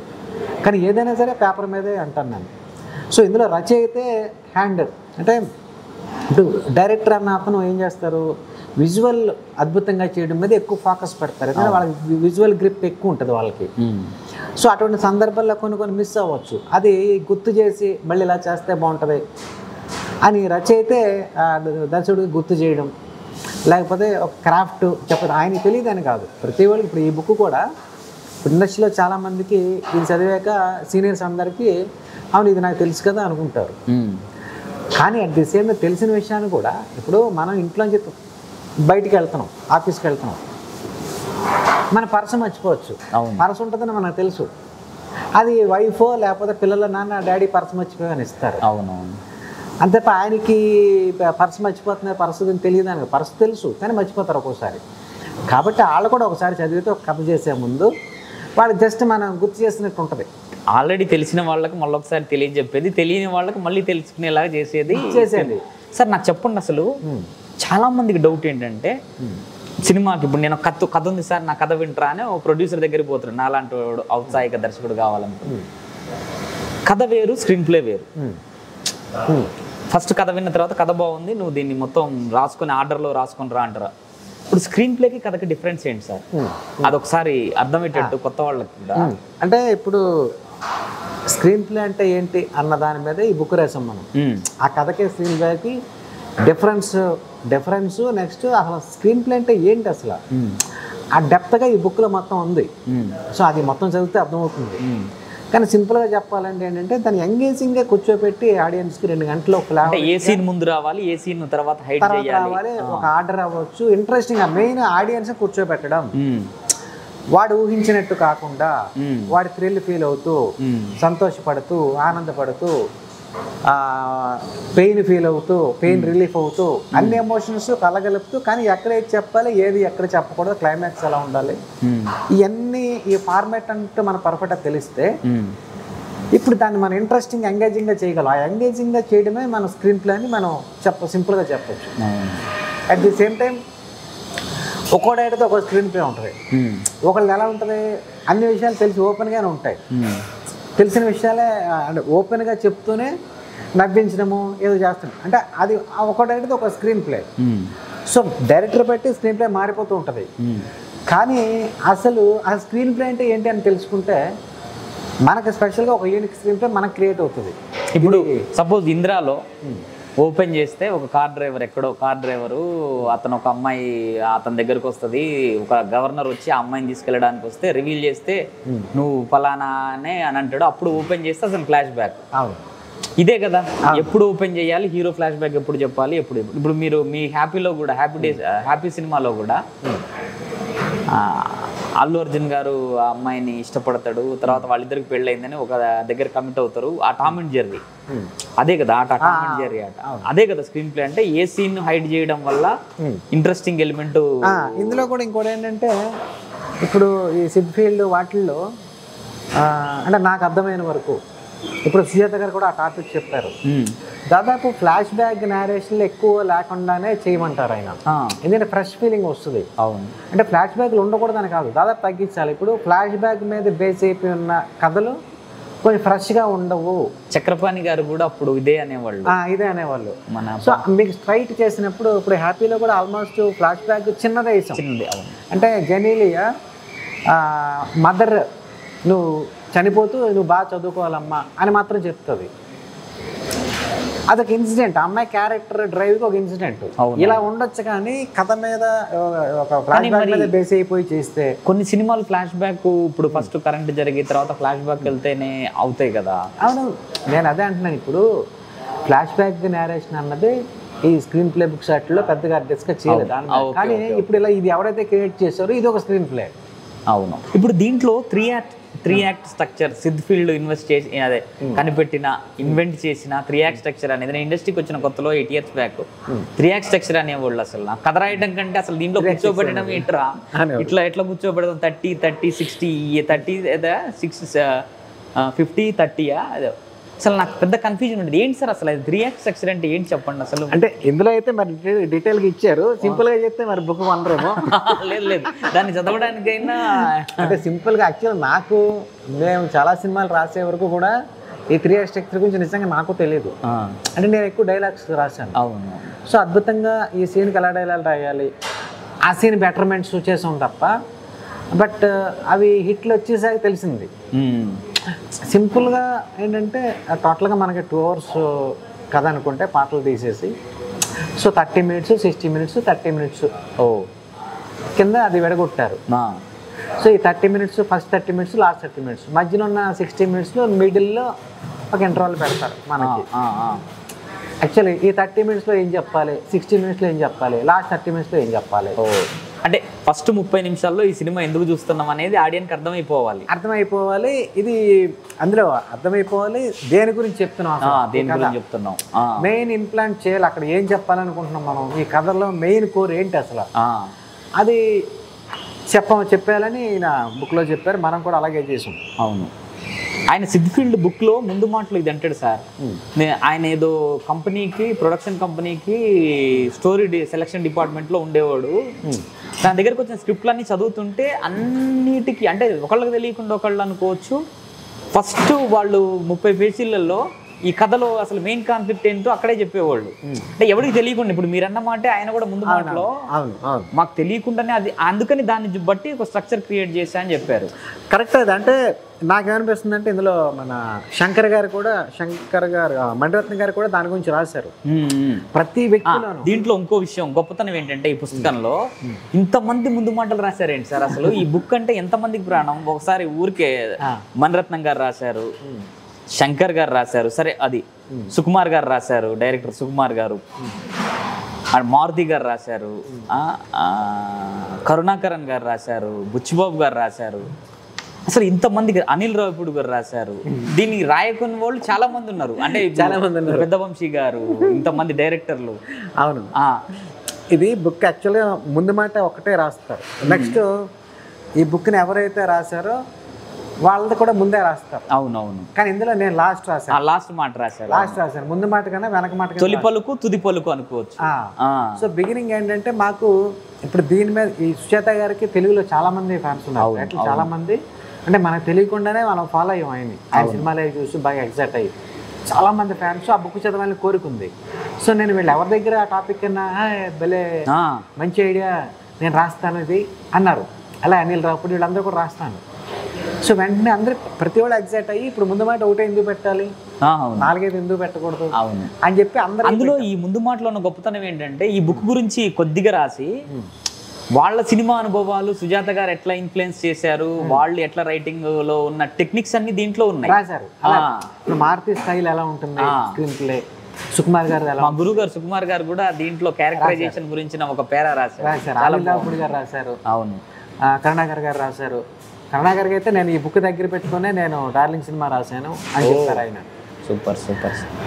కానీ ఏదైనా సరే పేపర్ మీదే అంటాను నేను. సో ఇందులో రచయితే హ్యాండ్, అంటే ఇప్పుడు డైరెక్టర్ అన్న అతను ఏం చేస్తారు, విజువల్ అద్భుతంగా చేయడం మీద ఎక్కువ ఫోకస్ పెడతారు, ఎందుకంటే వాళ్ళకి విజువల్ గ్రిప్ ఎక్కువ ఉంటుంది వాళ్ళకి. సో అటువంటి సందర్భాల్లో కొన్ని మిస్ అవ్వచ్చు, అది గుర్తు చేసి మళ్ళీ ఇలా చేస్తే బాగుంటుంది అని రచయితే దర్శకుడికి గుర్తు చేయడం, లేకపోతే ఒక క్రాఫ్ట్ చెప్పడం. ఆయనకి తెలియదని కాదు, ప్రతి వాళ్ళు. ఇప్పుడు ఈ బుక్ కూడా ఇండస్ట్రీలో చాలామందికి ఇది చదివాక సీనియర్స్ అందరికీ అవును ఇది నాకు తెలుసు కదా అనుకుంటారు. కానీ అట్ ది సేమ్ తెలిసిన విషయాన్ని కూడా, ఇప్పుడు మనం ఇంట్లోంచి బయటికి వెళ్తున్నాం, ఆఫీస్కి వెళ్తున్నాం, మన పర్సు మర్చిపోవచ్చు. పర్సు ఉంటుందని మనకు తెలుసు, అది వైఫో లేకపోతే పిల్లల నాన్న డాడీ పర్సు మర్చిపోయాని ఇస్తారు. అవునవును. అంతే, ఆయనకి పర్సు మర్చిపోతున్నారు, పర్సు తెలియదు అని, పర్సు తెలుసు కానీ మర్చిపోతారు ఒక్కోసారి. కాబట్టి వాళ్ళు కూడా ఒకసారి చదివితే ఒక కథ చేసే ముందు వాళ్ళు జస్ట్ మనం గుర్తు చేసినట్టు ఉంటుంది. ఆల్రెడీ తెలిసిన వాళ్ళకి మళ్ళీ ఒకసారి తెలియజెప్పేది, తెలియని వాళ్ళకి మళ్ళీ తెలుసుకునేలాగా చేసేది. సార్ నాకు చెప్పండి, అసలు చాలా మందికి డౌట్ ఏంటంటే, సినిమాకి ఇప్పుడు నేను కథ ఉంది సార్ నా కథ వింటరా అని ఓ ప్రొడ్యూసర్ దగ్గరికి పోతున్నాడు, నాలాంటి వాడు ఔత్సాహిక దర్శకుడు కావాలనుకుంటున్నాడు. కథ వేరు, స్క్రీన్ ప్లే వేరు. ఫస్ట్ కథ విన్న తర్వాత కథ బాగుంది, నువ్వు దీన్ని మొత్తం రాసుకొని ఆర్డర్లో రాసుకొని రా అంటారా. ఇప్పుడు స్క్రీన్ ప్లేకి కథకి డిఫరెన్స్ ఏంటి సార్? అదొకసారి అర్థమయ్యేటట్టు కొత్త వాళ్ళకి కూడా. అంటే ఇప్పుడు స్క్రీన్ ప్లే అంటే ఏంటి అన్న దాని మీద ఈ బుక్ రాసాం మనం. ఆ కథకి స్క్రీన్ ప్లేకి డిఫరెన్స్ నెక్స్ట్ అసలు స్క్రీన్ ప్లే అంటే ఏంటి అసలు ఆ డెప్త్గా ఈ బుక్లో మొత్తం ఉంది. సో అది మొత్తం చదివితే అర్థమవుతుంది. కానీ సింపుల్గా చెప్పాలంటే ఏంటంటే దాన్ని ఎంగేజింగ్గా కూర్చోబెట్టి ఆడియన్స్కి 2 గంటలు ఏ సీన్ ముందు రావాలి, ఏ సీన్ తర్వాత హైడ్ చేయాలి, ఒక ఆర్డర్ అవ్వచ్చు, ఇంట్రెస్టింగ్ మెయిన్ ఆడియన్స్ కూర్చోబెట్టడం, వాడు ఊహించినట్టు కాకుండా వాడి థ్రిల్ ఫీల్ అవుతూ, సంతోషపడుతూ, ఆనందపడుతూ, పెయిన్ ఫీల్ అవుతూ, పెయిన్ రిలీఫ్ అవుతూ, అన్ని ఎమోషన్స్ కలగలుపుతూ, కానీ ఎక్కడ ఏది చెప్పాలి, ఏది ఎక్కడ చెప్పకూడదు, క్లైమాక్స్ ఎలా ఉండాలి, ఇవన్నీ ఈ ఫార్మాట్ అంటే మన పర్ఫెక్ట్గా తెలిస్తే ఇప్పుడు దాన్ని మనం ఇంట్రెస్టింగ్ ఎంగేజింగ్గా చేయగలం. ఆ ఎంగేజింగ్గా చేయడమే మన స్క్రీన్ ప్లే అని మనం సింపుల్గా చెప్పచ్చు. అట్ ది సేమ్ టైం ఒక్కో డైరెక్టర్తో ఒక స్క్రీన్ ప్లే ఉంటుంది. ఒకళ్ళు ఎలా ఉంటుంది, అన్ని విషయాలు తెలిసి ఓపెన్గానే ఉంటాయి, తెలిసిన విషయాలే అంటే ఓపెన్గా చెప్తూనే నవ్వించడము ఏదో చేస్తున్నాం అంటే అది ఒక డైరెక్టర్ ఒక స్క్రీన్ ప్లే. సో డైరెక్టర్ బట్టి స్క్రీన్ ప్లే మారిపోతూ ఉంటుంది. కానీ అసలు ఆ స్క్రీన్ ప్లే అంటే ఏంటి అని తెలుసుకుంటే మనకు స్పెషల్గా ఒక యూనిక్ స్క్రీన్ ప్లే మనకు క్రియేట్ అవుతుంది. ఇప్పుడు సపోజ్ ఇంద్రాలో ఓపెన్ చేస్తే ఒక కార్ డ్రైవరు అతను ఒక అమ్మాయి అతని దగ్గరకు వస్తుంది, ఒక గవర్నర్ వచ్చి ఆ అమ్మాయిని తీసుకెళ్ళడానికి వస్తే రివీల్ చేస్తే నువ్వు ఫలానానే అని అంటాడు. అప్పుడు ఓపెన్ చేస్తే అసలు ఫ్లాష్ బ్యాక్. ఇదే కదా, ఎప్పుడు ఓపెన్ చేయాలి, హీరో ఫ్లాష్ బ్యాక్ ఎప్పుడు చెప్పాలి, ఇప్పుడు మీరు మీ హ్యాపీలో కూడా హ్యాపీ సినిమాలో కూడా అల్లు అర్జున్ గారు ఆ అమ్మాయిని ఇష్టపడతాడు, తర్వాత వాళ్ళిద్దరికి పెళ్ళయిందని ఒక దగ్గర కమిట్ అవుతారు. ఆ టామ్ అండ్ జెర్రీ అదే కదా, టామ్ అండ్ జెర్రీ ఆట అదే కదా స్క్రీన్ ప్లే అంటే. ఏ సీన్ హైడ్ చేయడం వల్ల ఇంట్రెస్టింగ్ ఎలిమెంట్. ఇందులో కూడా ఇంకోటి ఏంటంటే, ఇప్పుడు ఈ సిడ్ ఫీల్డ్ వాటిల్లో అంటే నాకు అర్థమైన వరకు ఇప్పుడు సుజాత గారు కూడా ఆ టాపిక్ చెప్పారు. దాదాపు ఫ్లాష్ బ్యాక్ నేరేషన్లు ఎక్కువ లేకుండానే చేయమంటారు ఆయన, ఎందుకంటే ఫ్రెష్ ఫీలింగ్ వస్తుంది. అవును, అంటే ఫ్లాష్ బ్యాక్లు ఉండకూడదని కాదు, దాదాపు తగ్గించాలి. ఇప్పుడు ఫ్లాష్ బ్యాక్ మీద బేస్ అయిపోయి ఉన్న కథలు కొంచెం ఫ్రెష్గా ఉండవు. చక్రపాణి గారు కూడా అప్పుడు ఇదే అనేవాళ్ళు. ఇదే అనేవాళ్ళు. మన సో మీకు స్ట్రైట్ చేసినప్పుడు ఇప్పుడు హ్యాపీలో కూడా ఆల్మోస్ట్ ఫ్లాష్ బ్యాక్ చిన్నదే వేసాం. చిన్నది. అవును. అంటే జెనీలియా మదర్ నువ్వు చనిపోతూ నువ్వు బాగా చదువుకోవాలమ్మా అని మాత్రం చెప్తుంది. అదొక ఇన్సిడెంట్, అమ్మాయి క్యారెక్టర్ డ్రైవ్కి ఒక ఇన్సిడెంట్. ఇలా ఉండొచ్చు కానీ కథ మీద ఒక ఫ్లాష్ బ్యాక్ మీద బేస్ అయిపోయి చేస్తే కొన్ని సినిమాలు ఫ్లాష్ బ్యాక్ ఇప్పుడు ఫస్ట్ కరెంట్ జరిగిన తర్వాత ఫ్లాష్ బ్యాక్ వెళ్తేనే అవుతాయి కదా. అవును, నేను అదే అంటున్నాను. ఇప్పుడు ఫ్లాష్ బ్యాక్ నేరేషన్ అన్నది ఈ స్క్రీన్ ప్లే బుక్స్ వాటిలో పెద్దగా డిస్కస్ చేయలేదు. కానీ ఇప్పుడు ఇలా ఇది ఎవరైతే క్రియేట్ చేశారో ఇది ఒక స్క్రీన్ ప్లే. అవును. ఇప్పుడు దీంట్లో త్రీ యాక్ట్ స్ట్రక్చర్ సిద్ఫీల్డ్ ఇన్వెస్ట్ చేసి అదే కనిపెట్టిన ఇన్వెంట్ చేసిన 3 యాక్ట్ స్ట్రక్చర్ అనేది నేను ఇండస్ట్రీకి వచ్చిన కొత్తలో 8 years బ్యాక్ 3 యాక్ట్ స్ట్రక్చర్ అనేవాళ్ళు. అసలు నా కథ రాయడం కంటే అసలు దీంట్లో కూర్చోబెట్టడం ఏంట్రా, ఎట్లా కూర్చోబెడతాం 30 30 60 30 50 30 అదే అసలు నాకు పెద్ద కన్ఫ్యూజన్ ఉండేది. ఏంటి సార్ అసలు 3 యాక్ట్ స్ట్రక్చర్ అంటే ఏంటి చెప్పండి అసలు. అంటే ఇందులో అయితే మరి డీటెయిల్గా ఇచ్చారు, సింపుల్గా చెప్తే మరి బుక్ కొనరేమో. లేదు దాన్ని చదవడానికైనా అంటే సింపుల్గా యాక్చువల్ నాకు మేము చాలా సినిమాలు రాసే వరకు కూడా ఈ 3 యాక్ట్ స్ట్రక్చర్ గురించి నిజంగా నాకు తెలియదు. అంటే నేను ఎక్కువ డైలాగ్స్ రాశాను. అవును. సో అద్భుతంగా ఈ సీన్కి ఎలా డైలాగ్ రాయాలి, ఆ సీన్ బెటర్మెంట్స్ చేసాం తప్ప, బట్ అవి హిట్లు వచ్చేసాక తెలిసింది. సింపుల్గా ఏంటంటే టోటల్గా మనకి 2 hours కథ అనుకుంటే పాటలు తీసేసి సో 30 minutes 60 minutes 30 minutes కింద అది విడగొట్టారు. సో ఈ 30 minutes first 30 minutes last 30 minutes మధ్యలో ఉన్న 60 minutesలో మిడిల్లో ఒక ఇంటర్వల్ పెడతారు మనకి. యాక్చువల్లీ ఈ 30 minutesలో ఏం చెప్పాలి, 60 minutesలో ఏం చెప్పాలి, లాస్ట్ 30 minutesలో ఏం చెప్పాలి. అంటే ఫస్ట్ 30 నిమిషాల్లో ఈ సినిమా ఎందుకు చూస్తున్నాం అనేది ఆడియన్కి అర్థమైపోవాలి. ఇది అందులో అర్థమైపోవాలి దేని గురించి చెప్తున్నాం, మెయిన్ ఇంప్లాంట్ చేయాలి, అక్కడ ఏం చెప్పాలనుకుంటున్నాం మనం, ఈ కథలో మెయిన్ కోర్ ఏంటి అసలు అది చెప్పాలని నా బుక్లో చెప్పారు. మనం కూడా అలాగే చేసాం. అవును. ఆయన సిద్ఫీల్డ్ బుక్లో ముందు మాటలు ఇది అంటాడు సార్. ఆయన ఏదో కంపెనీకి ప్రొడక్షన్ కంపెనీకి స్టోరీ సెలక్షన్ డిపార్ట్మెంట్లో ఉండేవాడు. దాని దగ్గరకు వచ్చిన స్క్రిప్ట్లన్నీ చదువుతుంటే అన్నిటికీ అంటే ఒకళ్ళకి తెలియకుండా ఒకళ్ళు అనుకోవచ్చు. ఫస్ట్ వాళ్ళు 30 పేజీలలో ఈ కథలో అసలు మెయిన్ కాన్ఫ్లిక్ట్ ఏంటో అక్కడే చెప్పేవాళ్ళు. అంటే ఎవరికి తెలియకుండా, ఇప్పుడు మీరు అన్నమాట ఆయన కూడా ముందు మాటలో మాకు తెలియకుండానే అది అందుకని దాన్ని బట్టి ఒక స్ట్రక్చర్ క్రియేట్ చేశా అని చెప్పారు. కరెక్ట్. అది అంటే నాకేమనిపిస్తుంది అంటే ఇందులో మన శంకర్ గారు మణిరత్నం గారు కూడా దాని గురించి రాశారు. ప్రతి వ్యక్తిలో దీంట్లో ఇంకో విషయం గొప్పతనం ఏంటంటే ఈ పుస్తకంలో ఇంతమంది ముందు మాటలు రాశారేంటి సార్. అసలు ఈ బుక్ అంటే ఎంతమందికి ప్రాణం. ఒకసారి ఊరికే మణిరత్నం గారు రాశారు, శంకర్ గారు రాశారు, సరే అది సుకుమార్ గారు రాశారు, డైరెక్టర్ సుకుమార్ గారు, మారుతి గారు రాశారు, కరుణాకరన్ గారు రాశారు, బుచ్చిబాబు గారు రాశారు, అసలు ఇంతమంది, అనిల్ రావిపూడి గారు రాశారు. దీన్ని రాయకున్న వాళ్ళు చాలా మంది ఉన్నారు. అంటే చాలా మంది ఉన్నారు, పెద్దవంశీ గారు, ఇంతమంది డైరెక్టర్లు. అవును. ఇది బుక్ యాక్చువల్గా ముందు మాట ఒకటే రాస్తారు. నెక్స్ట్ ఈ బుక్ని ఎవరైతే రాశారో వాళ్ళది కూడా ముందే రాస్తారు. అవునవును. కానీ ఇందులో నేను లాస్ట్ రాశాను. లాస్ట్ రాశాను. ముందు మాట కన్నా వెనక మాట, తొలి పలుకు తుది పలుకు అనుకోవచ్చు. సో బిగినింగ్ ఏంటంటే మాకు ఇప్పుడు దీని మీద ఈ సుజాత గారికి తెలుగులో చాలా మంది ఫ్యాన్స్ ఉన్నారు. అట్లా చాలా మంది అంటే మనకు తెలియకుండానే మనం ఫాలో అయ్యాం ఆయన సినిమాలు చూసి బాగా ఎగ్జైట్ అయ్యి చాలా మంది ఫ్యాన్స్ ఆ బుక్ చదవాలని కోరుకుంది. సో నేను వీళ్ళు ఎవరి దగ్గర ఆ టాపిక్ కన్నా భలే మంచి ఐడియా నేను రాస్తాను ఇది అన్నారు. అలా అనిల్ రావుపూడి వీళ్ళందరూ కూడా రాస్తాను. సో వెంటనే అందరూ ప్రతి వాళ్ళు ఎగ్జైట్ అయ్యి ఇప్పుడు ముందు మాట ఒకటే ఎందుకు పెట్టాలి, 4-5 ఎందుకు పెట్టకూడదు అని చెప్పి అందరూ. అందులో ఈ ముందు మాటలో ఉన్న గొప్పతనం ఏంటంటే ఈ బుక్ గురించి కొద్దిగా రాసి వాళ్ళ సినిమా అనుభవాలు, సుజాత గారు ఎట్లా ఇన్ఫ్లుయెన్స్ చేశారు, వాళ్ళు ఎట్లా రైటింగ్ లో ఉన్న టెక్నిక్స్ అన్ని దీంట్లో ఉన్నాయి రాశారు. మారుతి స్టైల్ ఎలా ఉంటుంది స్క్రీన్ ప్లే, సుకుమార్ గారు మా గురువు గారు సుకుమార్ గారు కూడా దీంట్లో క్యారెక్టరైజేషన్ గురించి ఒక పేరా రాశారు. అనిల్ రావిపూడి గారు రాశారు. అవును. కరుణాకర్ గారు రాశారు. కరుణాకర్కి అయితే నేను ఈ బుక్ దగ్గర పెట్టుకునే నేను డార్లింగ్ సినిమా రాశాను అని చెప్పారు ఆయన. సూపర్.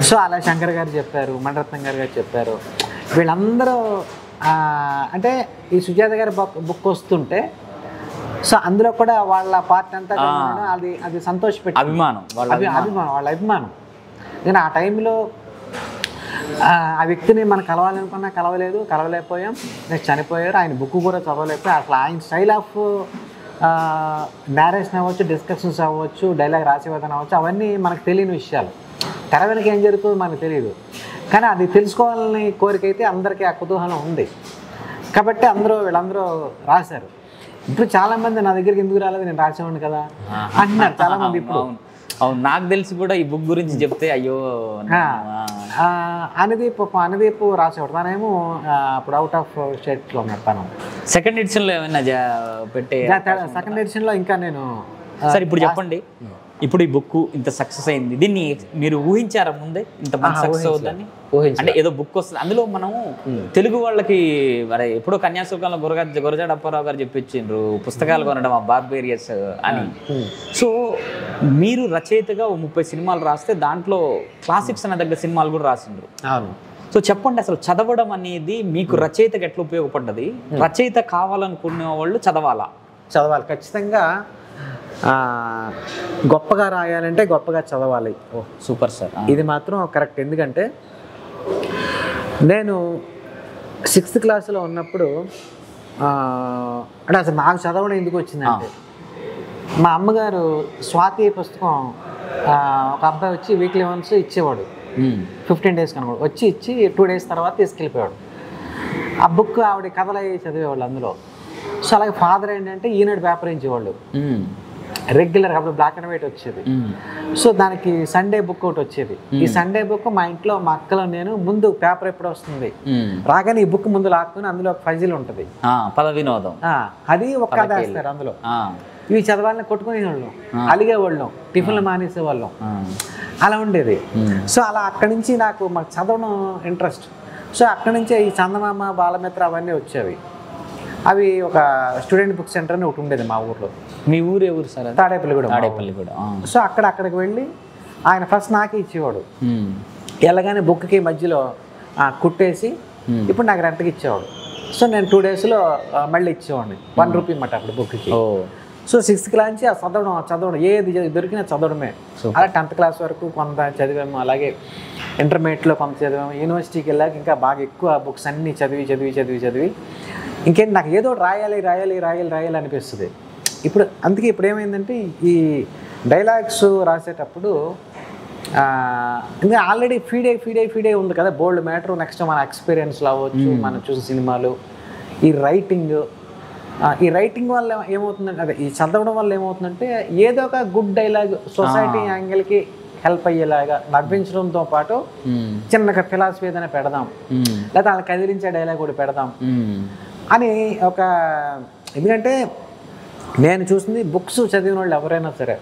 సో అలా శంకర్ గారు చెప్పారు, మణిరత్నం గారు చెప్పారు. వీళ్ళందరూ అంటే ఈ సుజాత గారి బుక్ వస్తుంటే సో అందులో కూడా వాళ్ళ పార్ట్ అంతా అది సంతోషపెట్టి అభిమానం, వాళ్ళ అభిమానం. నేను ఆ టైంలో ఆ వ్యక్తిని మనం కలవాలనుకున్నా కలవలేకపోయాం. నెక్స్ట్ చనిపోయారు. ఆయన బుక్ కూడా చదవలేకపోయాం. అసలు ఆయన స్టైల్ ఆఫ్ నేరేషన్ అవ్వచ్చు, డిస్కషన్స్ అవ్వచ్చు, డైలాగ్ రాసే విధానం అవ్వచ్చు, అవన్నీ మనకు తెలియని విషయాలు. తెర వెనక ఏం జరుగుతుందో మనకు తెలియదు, కానీ అది తెలుసుకోవాలని కోరిక అయితే అందరికీ ఆ కుతూహలం ఉంది. కాబట్టి వీళ్ళందరూ రాశారు. ఇప్పుడు చాలామంది నా దగ్గరికి ఎందుకు రాలేదు, నేను రాసేవాడిని కదా అంటున్నారు చాలామంది. ఇప్పుడు అవును, నాకు తెలిసి కూడా ఈ బుక్ గురించి చెప్తే అయ్యో అనుదీప్ రాసేవాడు. తనేమో అప్పుడు అవుట్ ఆఫ్ స్టేట్లో ఉన్నాడు. తను సెకండ్ ఎడిషన్లో ఏమైనా పెట్టే సెకండ్ ఎడిషన్లో ఇంకా నేను సార్ ఇప్పుడు చెప్పండి, ఇప్పుడు ఈ బుక్ ఇంత సక్సెస్ అయింది, దీన్ని మీరు ఊహించారా ముందే ఇంత మంచి సక్సెస్ అవుతుందని? అంటే ఏదో బుక్ వస్తుంది, అందులో మనం తెలుగు వాళ్ళకి మరి ఎప్పుడో కన్యాశుల్కంలో గురజాడ అప్పారావు గారు చెప్పించిండ్రు పుస్తకాలు కొనడం ఆ బార్బేరియస్ అని. సో మీరు రచయితగా 30 సినిమాలు రాస్తే దాంట్లో క్లాసిక్స్ అనే దగ్గర సినిమాలు కూడా రాసిండ్రు. అవును. సో చెప్పండి, అసలు చదవడం అనేది మీకు రచయితకి ఎట్లా ఉపయోగపడ్డది? రచయిత కావాలనుకునే వాళ్ళు చదవాలి ఖచ్చితంగా. గొప్పగా రాయాలంటే గొప్పగా చదవాలి. సూపర్ సార్, ఇది మాత్రం కరెక్ట్. ఎందుకంటే నేను 6th క్లాస్లో ఉన్నప్పుడు అంటే అసలు నాకు చదవడం ఎందుకు వచ్చిందంటే, మా అమ్మగారు స్వాతి పుస్తకం ఒక అబ్బాయి వచ్చి వీక్లీ వన్స్ ఇచ్చేవాడు, 15 days కనుక వచ్చి ఇచ్చి 2 days తర్వాత తీసుకెళ్ళిపోయాడు. ఆ బుక్ ఆవిడ కథలు అవి చదివేవాళ్ళు అందులో. సో అలాగే ఫాదర్ ఏంటంటే ఈనాడు పేపర్ ఇచ్చేవాళ్ళు రెగ్యులర్గా, అప్పుడు బ్లాక్ అండ్ వైట్ వచ్చేది. సో దానికి సండే బుక్ ఒకటి వచ్చేది. ఈ సండే బుక్ మా ఇంట్లో మా అక్కలో నేను ముందు పేపర్ ఎప్పుడు వస్తుంది రాగానే ఈ బుక్ ముందు లాక్కుని అందులో ఒక ఫజిల్ ఉంటుంది, పద వినోదం, అది ఒక కథ వేస్తారు అందులో. ఇవి చదవాలని కొట్టుకునేవాళ్ళం, అలిగేవాళ్ళం, టిఫిన్లు మానేసేవాళ్ళం, అలా ఉండేది. సో అలా అక్కడి నుంచి మాకు చదవడం ఇంట్రెస్ట్. సో అక్కడి నుంచే ఈ చందమామ, బాలమిత్ర అవన్నీ వచ్చేవి. అవి ఒక స్టూడెంట్ బుక్ సెంటర్ అని ఒకటి ఉండేది మా ఊర్లో. మీ ఊరు ఏ ఊరు సార్? తాడేపల్లిగూడ. సో అక్కడికి వెళ్ళి ఆయన ఫస్ట్ నాకే ఇచ్చేవాడు. ఎలాగానే బుక్కి మధ్యలో కుట్టేసి ఇప్పుడు నాకు రెంట్కి ఇచ్చేవాడు. సో నేను 2 daysలో మళ్ళీ ఇచ్చేవాడిని. 1 rupee అన్నమాట అప్పుడు బుక్కి. సో 6th class నుంచి ఆ చదవడం ఏది దొరికినా చదవడమే. అలా 10th class వరకు కొంత చదివాము. అలాగే ఇంటర్మీడియట్లో కొంత చదివాము. యూనివర్సిటీకి వెళ్ళాక ఇంకా బాగా ఎక్కువ బుక్స్ అన్నీ చదివి ఇంకేంటి నాకు ఏదో రాయాలి అనిపిస్తుంది. అందుకే ఇప్పుడు ఏమైందంటే ఈ డైలాగ్స్ రాసేటప్పుడు ఇంకా ఆల్రెడీ ఫీడ్ అయి ఉంది కదా బోల్డ్ మ్యాటర్. నెక్స్ట్ మన ఎక్స్పీరియన్స్లో అవ్వచ్చు, మనం చూసిన సినిమాలు, ఈ రైటింగ్ వల్ల ఏమవుతుందంటే, అదే ఈ చదవడం వల్ల ఏమవుతుందంటే ఏదో ఒక గుడ్ డైలాగ్ సొసైటీ యాంగిల్కి హెల్ప్ అయ్యేలాగా నవ్వించడంతో పాటు చిన్న ఫిలాసఫీ ఏదైనా పెడదాం, లేదా వాళ్ళకి కదిలించే డైలాగ్ కూడా పెడదాం అని ఒక. ఎందుకంటే నేను చూసింది బుక్స్ చదివిన వాళ్ళు ఎవరైనా సరే,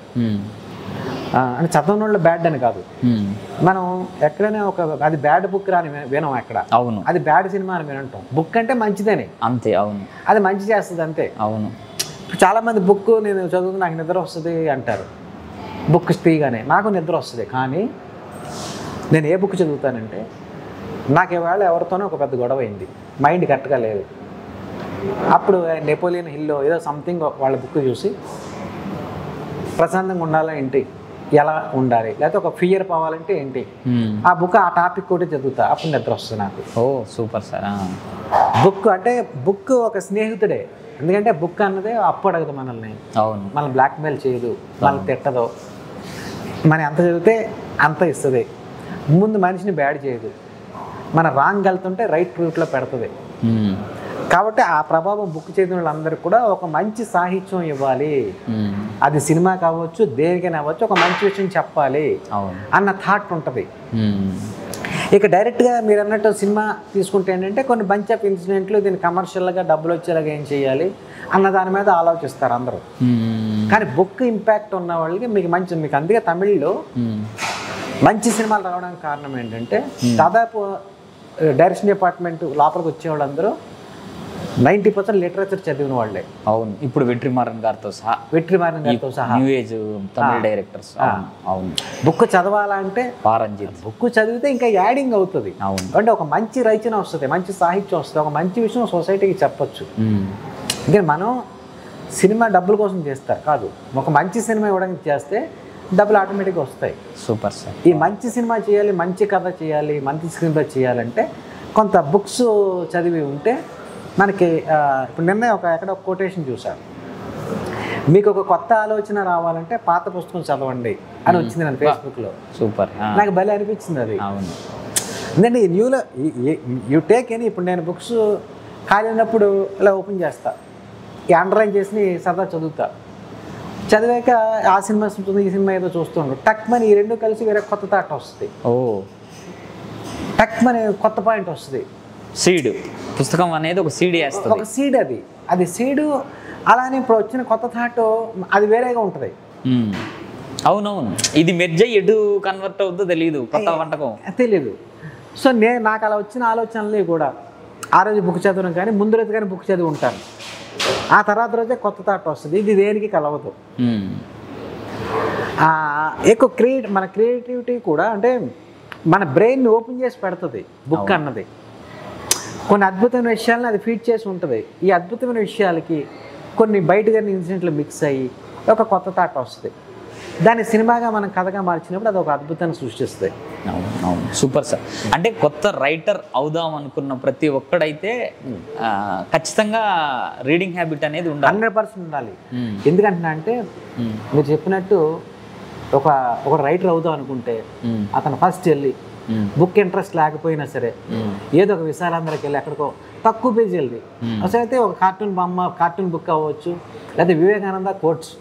అంటే చదవని వాళ్ళు బ్యాడ్ అని కాదు. మనం ఎక్కడైనా అది బ్యాడ్ బుక్ రాని వినం ఎక్కడ. అవును, అది బ్యాడ్ సినిమా అని వినంటాం. బుక్ అంటే మంచిదని అంతే. అవును, అది మంచి చేస్తుంది అంతే. అవును. చాలా మంది బుక్ నేను చదువుతూ నాకు నిద్ర వస్తుంది అంటారు. బుక్ తీయగానే నాకు నిద్ర వస్తుంది. కానీ నేను ఏ బుక్ చదువుతానంటే, నాకు ఇవాళ ఎవరితోనో ఒక పెద్ద గొడవ అయింది, మైండ్ కరెక్ట్గా లేదు. అప్పుడు నెపోలియన్ హిల్లో ఏదో సంథింగ్ వాళ్ళ బుక్ చూసి ప్రశాంతంగా ఉండాలా ఏంటి, ఎలా ఉండాలి, లేకపోతే ఒక ఫియర్ పోవాలంటే ఏంటి, ఆ బుక్ ఆ టాపిక్ కూడా చదువుతా. అప్పుడు నిద్ర వస్తుంది నాకు. Super sir. బుక్ ఒక స్నేహితుడే. ఎందుకంటే బుక్ అన్నదే అప్పు అడగదు మనల్ని. అవును, మనల్ని బ్లాక్మెయిల్ చేయదు, మనల్ని తిట్టదు, మనం ఎంత చదివితే అంత ఇస్తుంది. ముందు మనిషిని బ్యాడ్ చేయదు, మన రాంగ్ వెళ్తుంటే రైట్ రూట్లో పెడుతుంది. కాబట్టి ఆ ప్రభావం బుక్ చదివిన వాళ్ళందరికీ కూడా ఒక మంచి సాహిత్యం ఇవ్వాలి. అది సినిమా కావచ్చు, దేనికైనా అవ్వచ్చు, ఒక మంచి విషయం చెప్పాలి అన్న థాట్ ఉంటుంది. ఇక డైరెక్ట్గా మీరు అన్నట్టు సినిమా తీసుకుంటే ఏంటంటే కొన్ని బంచ్ ఆఫ్ ఇన్సిడెంట్లు, దీన్ని కమర్షియల్గా డబ్బులు వచ్చేలాగా ఏం చేయాలి అన్న దాని మీద ఆలోచిస్తారు అందరూ. కానీ బుక్ ఇంపాక్ట్ ఉన్న వాళ్ళకి మీకు అందుకే తమిళ్లో మంచి సినిమాలు రావడానికి కారణం ఏంటంటే, దాదాపు డైరెక్షన్ డిపార్ట్మెంట్ లోపలికి వచ్చేవాళ్ళందరూ 90% లిటరేచర్ చదివిన వాళ్ళే. అవును, ఇప్పుడు వెట్రిమారన్ గారితో సహా న్యూ ఏజ్ తమిళ డైరెక్టర్స్. అవును, బుక్ చదవాలంటే పారంజిత్ బుక్ చదివితే ఇంకా యాడింగ్ అవుతుంది. అవును, అంటే ఒక మంచి రచన వస్తుంది, మంచి సాహిత్యం వస్తుంది, ఒక మంచి విషయం సొసైటీకి చెప్పచ్చు. ఇంకా మనం సినిమా డబ్బుల కోసం చేస్తారు కాదు, ఒక మంచి సినిమా ఇవ్వడానికి చేస్తే డబ్బులు ఆటోమేటిక్గా వస్తాయి. Super sir. ఈ మంచి సినిమా చేయాలి, మంచి కథ చేయాలి, మంచి స్క్రీన్ ప్లే చేయాలంటే కొంత బుక్స్ చదివి ఉంటే మనకి. ఇప్పుడు నిన్న ఎక్కడ ఒక కొటేషన్ చూశాను, మీకు ఒక కొత్త ఆలోచన రావాలంటే పాత పుస్తకం చదవండి అని వచ్చింది నేను ఫేస్బుక్లో. సూపర్. నాకు భలే అనిపించింది అది. అవును. ఎందుకంటే ఈ న్యూలో యూ టేక్ ఎనీ, ఇప్పుడు నేను బుక్స్ ఖాళీ ఉన్నప్పుడు ఇలా ఓపెన్ చేస్తా, ఈ అండర్లైన్ చేసి సరదా చదువుతా. చదివాక ఆ సినిమా ఉంటుంది, ఈ సినిమా ఏదో చూస్తుండ్రు, టక్ మని ఈ రెండు కలిసి వేరే కొత్త థాట్ వస్తుంది. ఓ, టక్ మని కొత్త పాయింట్ వస్తుంది. సీడ్ పుస్తకం అనేది ఒక సీడ్ వేస్తుంది, ఒక సీడ్ అది సీడు. అలానే ఇప్పుడు వచ్చిన కొత్త థాట్ అది వేరేగా ఉంటుంది. అవునవును, ఇది మెర్జ్ ఎటు కన్వర్ట్ అవుతుందో తెలియదు, కొత్త వంటకం తెలీదు. సో నాకు అలా వచ్చిన ఆలోచనలు కూడా ఆ రోజు బుక్ చదవడం కానీ ముందు రోజు కానీ బుక్ చదివి ఉంటాను. ఆ తర్వాత రోజే కొత్త థాట్ వస్తుంది, ఇది దేనికి కలవదు. ఎక్కువ మన క్రియేటివిటీ కూడా అంటే మన బ్రెయిన్ ఓపెన్ చేసి పెడుతుంది బుక్ అన్నది. కొన్ని అద్భుతమైన విషయాలను అది ఫీడ్ చేసి ఉంటుంది. ఈ అద్భుతమైన విషయాలకి కొన్ని బయట జరిగిన ఇన్సిడెంట్లు మిక్స్ అయ్యి ఒక కొత్త థాట్ వస్తుంది. దాన్ని సినిమాగా మనం కథగా మార్చినప్పుడు అది ఒక అద్భుతాన్ని సృష్టిస్తుంది. అవును, సూపర్ సార్. అంటే కొత్త రైటర్ అవుదాం అనుకున్న ప్రతి ఒక్కడైతే ఖచ్చితంగా రీడింగ్ హ్యాబిట్ అనేది ఉండాలి, 100% ఉండాలి. ఎందుకంటున్నా అంటే మీరు చెప్పినట్టు ఒక రైటర్ అవుదాం అనుకుంటే అతను ఫస్ట్ వెళ్ళి బుక్ ఇంట్రెస్ట్ లేకపోయినా సరే ఏదో ఒక విశాలాంధ్రకి వెళ్ళి ఎక్కడికో తక్కువ పేజీ వెళ్ళి అసలు అయితే ఒక కార్టూన్ బుక్ అవ్వచ్చు, లేకపోతే వివేకానంద కోట్స్,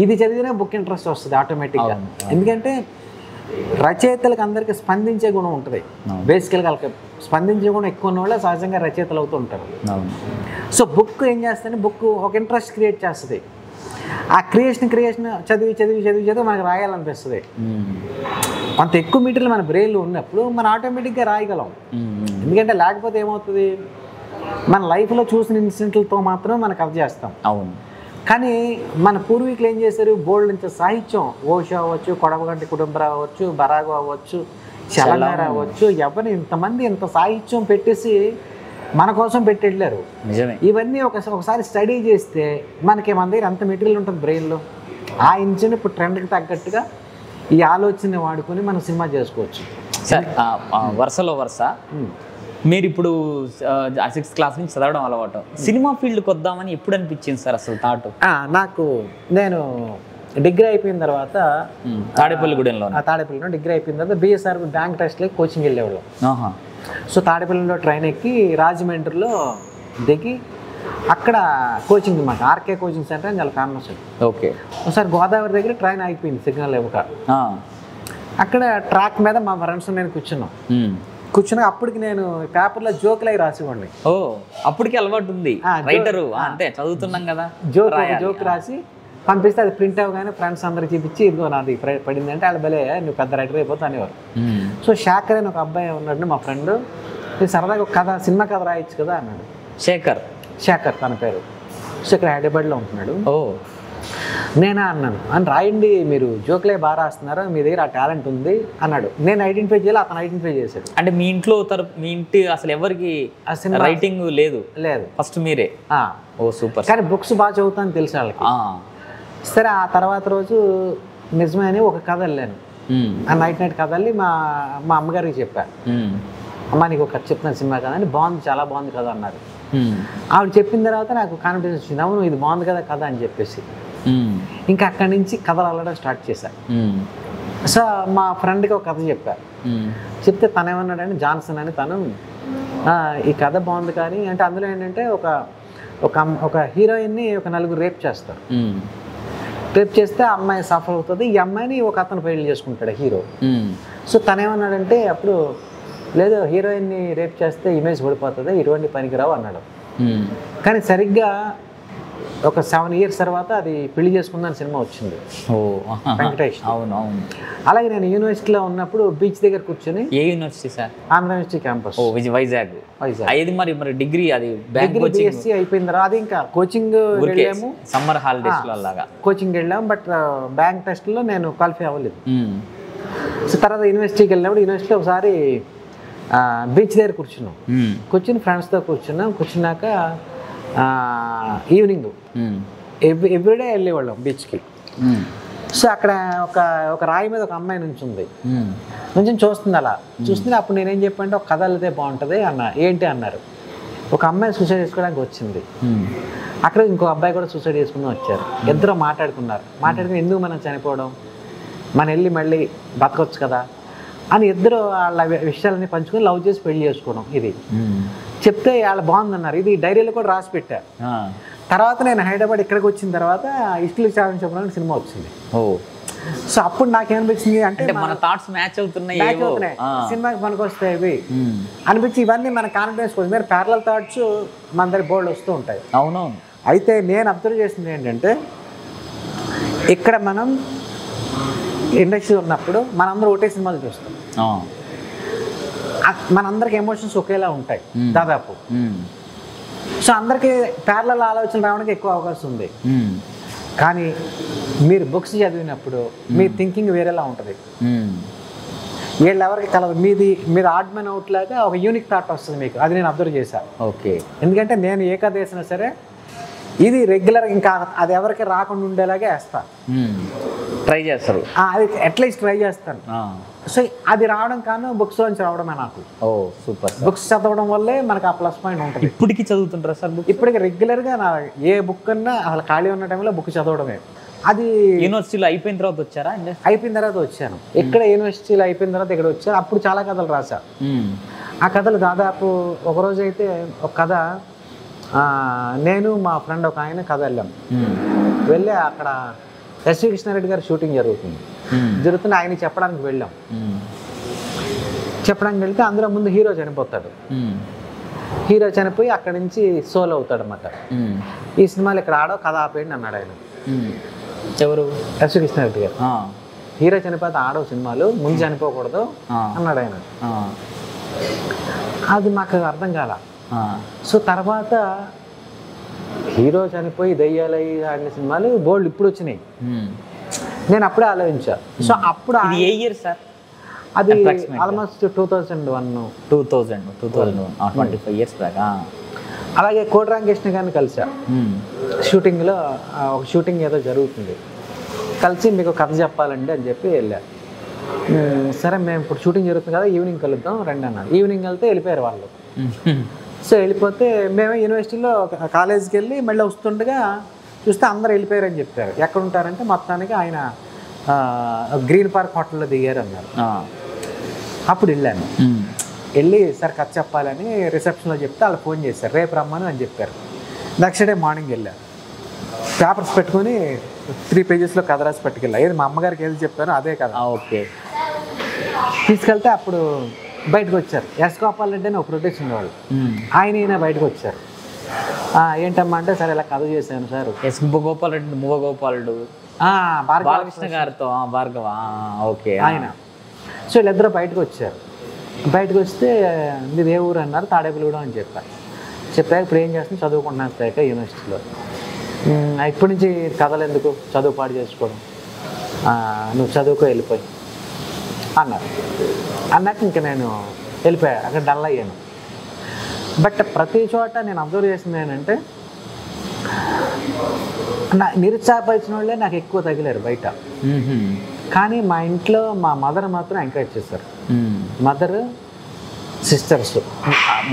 ఇది చదివినా బుక్ ఇంట్రెస్ట్ వస్తుంది ఆటోమేటిక్గా. ఎందుకంటే రచయితలకు అందరికీ స్పందించే గుణం ఉంటుంది. బేసికల్గా వాళ్ళకి స్పందించే గుణం ఎక్కువ ఉన్న వాళ్ళే సహజంగా రచయితలు అవుతూ ఉంటారు. సో బుక్ ఏం చేస్తుంది, బుక్ ఒక ఇంట్రెస్ట్ క్రియేట్ చేస్తుంది. ఆ క్రియేషన్ చదివి మనకు రాయాలనిపిస్తుంది. అంత ఎక్కువ మీటర్లు మన బ్రెయిన్లో ఉన్నప్పుడు మనం ఆటోమేటిక్గా రాయగలం. ఎందుకంటే లేకపోతే ఏమవుతుంది, మన లైఫ్లో చూసిన ఇన్సిడెంట్లతో మాత్రమే మనం కథ చేస్తాం. అవును. కానీ మన పూర్వీకులు ఏం చేశారు, బోల్డ్ నుంచి సాహిత్యం, ఓషో అవ్వచ్చు, కొడవగంటి కుటుంబరావు అవ్వచ్చు, బరాగు అవ్వచ్చు, చలంగారు అవ్వచ్చు, ఎవరిని ఇంతమంది ఇంత సాహిత్యం పెట్టేసి మన కోసం పెట్టి వెళ్ళారు. ఇవన్నీ ఒకసారి స్టడీ చేస్తే మనకి మన దగ్గర అంత మెటీరియల్ ఉంటుంది బ్రెయిన్లో. ఆ ఇన్సిడెంట్ ఇప్పుడు ట్రెండ్కి తగ్గట్టుగా ఈ ఆలోచన వాడుకొని మనం సినిమా చేసుకోవచ్చు. సార్ వరుసలో వరుస మీరు ఇప్పుడు 6th క్లాస్ నుంచి చదవడం అలవాటు, సినిమా ఫీల్డ్కి వద్దామని ఎప్పుడు అనిపించింది సార్ అసలు థాట్? నేను డిగ్రీ అయిపోయిన తర్వాత తాడేపల్లిగూడెంలో డిగ్రీ అయిపోయిన తర్వాత బిఎస్ఆర్ బ్యాంక్ టెస్ట్లకి కోచింగ్ వెళ్ళేవాళ్ళు. సో తాడేపల్లిలో ట్రైన్ ఎక్కి రాజమండ్రిలో దిగి అక్కడ కోచింగ్ అనమాట, ఆర్కే కోచింగ్ సెంటర్ అని చాలా ఫేమస్. ఓకే. ఒకసారి గోదావరి దగ్గర ట్రైన్ ఆగిపోయింది సిగ్నల్ ఇవ్వక. అక్కడ ట్రాక్ మీద మా ఫ్రెండ్స్ నేను కూర్చున్నా. అప్పటికి నేను పేపర్లో జోకులు అవి రాసేవాడిని. ఓ, అప్పటికి అలవాటు ఉంది రైటరు, అంటే చదువుతున్నాం కదా, జోక్ రాసి పంపిస్తే అది ప్రింట్ అవ్వగానే ఫ్రెండ్స్ అందరికి చూపించి ఇదిగో నాది పడింది అంటే వాళ్ళు భలే నువ్వు పెద్ద రైటర్ అయిపోతా అనేవారు. సో శేఖర్ అని ఒక అబ్బాయి ఉన్నాడు మా ఫ్రెండ్, నేను సరదాగా ఒక కథ, సినిమా కథ రాయొచ్చు కదా అన్నాడు. శేఖర్ తన పేరు. సో ఇక్కడ హైదరాబాద్లో ఉంటున్నాడు. నేనా అన్నాను, అని రాయండి, మీరు జోక్లే బాగా రాస్తున్నారు, మీ దగ్గర ఆ టాలెంట్ ఉంది అన్నాడు. నేను ఐడెంటిఫై చేయాలి, అతను ఐడెంటిఫై చేశాడు. అంటే మీ ఇంటి అసలు ఎవరికి రైటింగ్ లేదు ఫస్ట్ మీరే? ఓ సూపర్. కానీ బుక్స్ బాగా చదువుతాను తెలుసు వాళ్ళకి. సరే ఆ తర్వాత రోజు నిజమే అని ఒక కథ వెళ్ళాను. ఆ నైట్ కథ వెళ్ళి మా అమ్మగారికి చెప్పాను, అమ్మ నీకు ఒక కథ చెప్తున్నాను సినిమా కదా అని. బాగుంది, చాలా బాగుంది కదా అన్నారు. ఆవిడ చెప్పిన తర్వాత నాకు కాన్ఫిడెన్స్ వచ్చింది, అవును ఇది బాగుంది కదా కథ అని చెప్పేసి. ఇంకా అక్కడి నుంచి కథలు అల్లడం స్టార్ట్ చేశాను. సో మా ఫ్రెండ్కి ఒక కథ చెప్పారు. చెప్తే తను ఏమన్నాడని, జాన్సన్ అని తను, ఈ కథ బాగుంది కానీ అంటే అందులో ఏంటంటే ఒక హీరోయిన్ని ఒక నలుగురు రేప్ చేస్తారు. రేప్ చేస్తే ఆ అమ్మాయి సఫర్ అవుతుంది, ఈ అమ్మాయిని ఒక అతను పెళ్లి చేసుకుంటాడు హీరో. సో తనేమన్నాడంటే అప్పుడు, లేదు హీరోయిన్ని రేప్ చేస్తే ఇమేజ్ పడిపోతుంది, హీరోయిన్ని పనికిరావు అన్నాడు. కానీ సరిగ్గా ఒక 7 years తర్వాత అది పెళ్లి చేసుకుందని సినిమా వచ్చింది, వెంకటేష్. అవును. అలాగే నేను యూనివర్సిటీలో ఉన్నప్పుడు బీచ్ దగ్గర కూర్చొని. ఏ university sir? Andhra university campus, Vizag. మరి డిగ్రీ అది BSc అయిపోయిన తర్వాత ఇంకా కోచింగ్ వెళ్ళాము, సమ్మర్ హాలిడేస్ లాగా కోచింగ్ వెళ్ళాము. బట్ బ్యాంక్ టెస్ట్లో నేను క్వాలిఫై అవ్వలేదు. సో తర్వాత యూనివర్సిటీకి వెళ్ళినప్పుడు యూనివర్సిటీలో ఒకసారి బీచ్ దగ్గర కూర్చుని ఫ్రెండ్స్తో కూర్చున్నాక ఈవినింగ్ ఎవ్రీడే వెళ్ళేవాళ్ళం బీచ్కి. సో అక్కడ ఒక రాయి మీద ఒక అమ్మాయి నుంచుంది, చూస్తుంది. అలా చూస్తుంది. అప్పుడు నేనేం చెప్పంటే ఒక కథ వెళ్తే బాగుంటుంది అన్న. ఏంటి అన్నారు. ఒక అమ్మాయి సూసైడ్ చేసుకోవడానికి వచ్చింది. అక్కడ ఇంకో అబ్బాయి కూడా సూసైడ్ చేసుకుని వచ్చారు. ఇద్దరు మాట్లాడుకుని ఎందుకు మనం చనిపోవడం, మనం వెళ్ళి మళ్ళీ బతకొచ్చు కదా అని ఇద్దరు వాళ్ళ విషయాలన్నీ పంచుకొని లవ్ చేసి పెళ్లి చేసుకోవడం. ఇది చెప్తే వాళ్ళు బాగుందన్నారు. ఇది డైరీలో కూడా రాసి పెట్టారు. తర్వాత నేను హైదరాబాద్ ఇక్కడికి వచ్చిన తర్వాత ఇష్టలు ఛాలెంజ్ చెప్పడానికి సినిమా వచ్చింది. సో అప్పుడు నాకేమనిపించింది అంటే మన థాట్స్ మ్యాచ్ అవుతున్నాయి, సినిమాకి పనికి వస్తాయి ఇవి అనిపించి, ఇవన్నీ మన కాన్ఫిడెన్స్ కోసం మీరు ప్యారలల్ థాట్స్ మన దగ్గర బోల్డ్ వస్తూ ఉంటాయి. అవునవును. అయితే నేను అబ్జర్వ్ చేసింది ఏంటంటే, ఇక్కడ మనం ఇండస్ట్రీ ఉన్నప్పుడు మనందరూ ఒకటే సినిమాలు చూస్తాం. మనందరికి ఎమోషన్స్ ఒకేలా ఉంటాయి దాదాపు. సో అందరికీ ప్యారలల్ ఆలోచన రావడానికి ఎక్కువ అవకాశం ఉంది. కానీ మీరు బుక్స్ చదివినప్పుడు మీ థింకింగ్ వేరేలా ఉంటుంది. వీళ్ళు ఎవరికి కలదు, మీరు ఆడ్ మ్యాన్ అవుట్ లాగా ఒక యూనిక్ థాట్ వస్తుంది మీకు. అది నేను అబ్జర్వ్ చేశాను. ఓకే. ఎందుకంటే నేను ఏ కథ వేసినా సరే ఇది రెగ్యులర్, ఇంకా అది ఎవరికి రాకుండా ఉండేలాగే వేస్తా. ట్రై చేస్తారు, అది అట్లీస్ట్ ట్రై చేస్తాను. సో అది రావడం కానీ బుక్స్ నుంచి రావడమే నాకు. ఓ సూపర్. బుక్స్ చదవడం వల్లే మనకు ఆ ప్లస్ పాయింట్ ఉంటుంది. ఇప్పటికి చదువుతుంటారా సార్? ఇప్పటికి రెగ్యులర్గా నా ఏ బుక్ అన్నా అసలు ఖాళీ ఉన్న టైంలో బుక్ చదవడమే. అది యూనివర్సిటీలో అయిపోయిన తర్వాత వచ్చారా? అయిపోయిన తర్వాత వచ్చాను. ఇక్కడ యూనివర్సిటీలో అయిపోయిన తర్వాత ఇక్కడ వచ్చాను. అప్పుడు చాలా కథలు రాశా. ఆ కథలు దాదాపు ఒకరోజు అయితే ఒక కథ, నేను మా ఫ్రెండ్ ఒక ఆయన కథ వెళ్ళాం. వెళ్ళి అక్కడ ఎస్వి కృష్ణారెడ్డి గారి షూటింగ్ జరుగుతుంది. ఆయన చెప్పడానికి వెళ్ళాం. చెప్పడానికి వెళ్తే అందులో ముందు హీరో చనిపోతాడు. హీరో చనిపోయి అక్కడి నుంచి సోల్ అవుతాడు అన్నమాట. ఈ సినిమాలు ఇక్కడ ఆడో కథ ఆపేయండి అన్నాడు ఆయన. ఎవరు? ఎస్వి కృష్ణారెడ్డి గారు. హీరో చనిపోతే ఆడో సినిమాలు, ముందు చనిపోకూడదు అన్నాడు ఆయన. అది మాకు అర్థం కాల. సో తర్వాత హీరో చనిపోయి దయ్యాలు ఆడిన సినిమాలు బోల్డ్ ఇప్పుడు వచ్చినాయి. నేను అప్పుడే ఆలోచించా. సో అప్పుడు ఏ ఇయర్ సార్? అది ఆల్మోస్ట్ 2001. 25 years back. అలాగే కోటి రామకృష్ణ గారిని కలిసా షూటింగ్లో. ఒక షూటింగ్ ఏదో జరుగుతుంది, కలిసి మీకు కథ చెప్పాలండి అని చెప్పి వెళ్ళా. సరే మేము ఇప్పుడు షూటింగ్ జరుగుతుంది కదా, ఈవినింగ్ కలుద్దాం రండి అన్నారు. ఈవినింగ్ వెళ్తే వెళ్ళిపోయారు వాళ్ళు. సో వెళ్ళిపోతే మేము యూనివర్సిటీలో కాలేజీకి వెళ్ళి మళ్ళీ వస్తుండగా చూస్తే అందరు వెళ్ళిపోయారని చెప్పారు. ఎక్కడ ఉంటారంటే మొత్తానికి ఆయన గ్రీన్ పార్క్ హోటల్లో దిగారు అన్నారు. అప్పుడు వెళ్ళాను. వెళ్ళి సార్ కథ చెప్పాలని రిసెప్షన్లో చెప్తే వాళ్ళు ఫోన్ చేశారు, రేపు రమ్మని అని చెప్పారు. నెక్స్ట్ డే మార్నింగ్ వెళ్ళాను. పేపర్స్ పెట్టుకొని 3 pages కథ రాసి పట్టుకెళ్ళా. ఏది మా అమ్మగారికి ఏది చెప్పారో అదే కదా. ఓకే. తీసుకెళ్తే అప్పుడు బయటకు వచ్చారు. ఎస్ గోపాల్ రెడ్డి అని ఒక ప్రొడ్యూసర్ ఉండేవాళ్ళు. ఆయన బయటకు వచ్చారు. ఏంటమ్మా అంటే, సరే ఇలా కథ చేశాను సార్. ఎస్ గోపాల్ రెడ్డి, మువ్వ గోపాలుడు, బాలకృష్ణ గారితో భార్గవ. ఓకే. ఆయన. సో వీళ్ళిద్దరూ బయటకు వచ్చారు. బయటకు వస్తే మీరు ఏ ఊరు అన్నారు? తాడేపల్లిగూడెం అని చెప్పారు. చెప్పాక ఇప్పుడు ఏం చేస్తుంది? చదువుకుంటున్నాను సార్ యూనివర్సిటీలో. ఇప్పటి నుంచి కథలు ఎందుకు, చదువు పాడు చేసుకోవడం, నువ్వు చదువుకో వెళ్ళిపోయి అన్నారు. అన్నాక ఇంక నేను వెళ్ళిపోయా. అక్కడ డల్ అయ్యాను. బట్ ప్రతి చోట నేను అబ్జర్వ్ చేసింది ఏంటంటే, నిరుత్సాహపరిచిన వాళ్ళే నాకు ఎక్కువ తగిలారు బయట. కానీ మా ఇంట్లో మా మదర్ మాత్రం ఎంకరేజ్ చేశారు. Mother, sisters.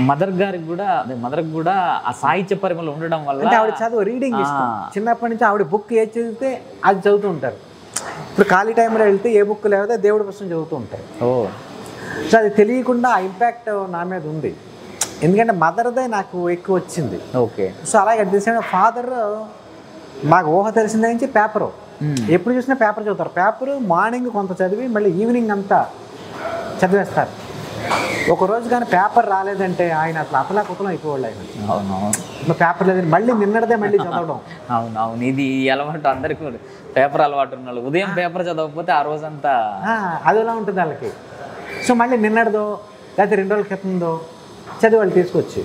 మదర్కి కూడా ఆ సాహిత్య పరిమళం ఉండడం వల్ల, అంటే ఆవిడ చదువు రీడింగ్ ఇష్టం. చిన్నప్పటి నుంచి ఆవిడ బుక్ ఏది చదివితే అది చదువుతూ ఉంటారు. ఇప్పుడు ఖాళీ టైంలో వెళ్తే ఏ బుక్ లేకపోతే దేవుడి పుస్తకం చదువుతూ ఉంటారు. సో అది తెలియకుండా ఆ ఇంపాక్ట్ నా మీద ఉంది. ఎందుకంటే మదర్దే నాకు ఎక్కువ వచ్చింది. ఓకే. సో అలాగే అట్ ది సేమ్ ఫాదర్ మాకు ఊహ తెలిసిందే నుంచి పేపరు, ఎప్పుడు చూసినా పేపర్ చదువుతారు. పేపరు మార్నింగ్ కొంత చదివి మళ్ళీ ఈవినింగ్ అంతా చదివేస్తారు. ఒకరోజు కానీ పేపర్ రాలేదంటే ఆయన అసలు అతలాకుతలం అయిపోవాలి. ఆయన అవునవును, పేపర్ లేదని మళ్ళీ నిన్నటిదే మళ్ళీ చదవడం. అవునవును, ఇది అలవాటు అందరికీ. పేపర్ అలవాటు ఉన్నాడు, ఉదయం పేపర్ చదవకపోతే ఆ రోజంతా అది ఎలా ఉంటుంది వాళ్ళకి. సో మళ్ళీ నిన్నటిదో లేకపోతే 2 రోజుల క్రితందో చదివి వాళ్ళు తీసుకొచ్చి.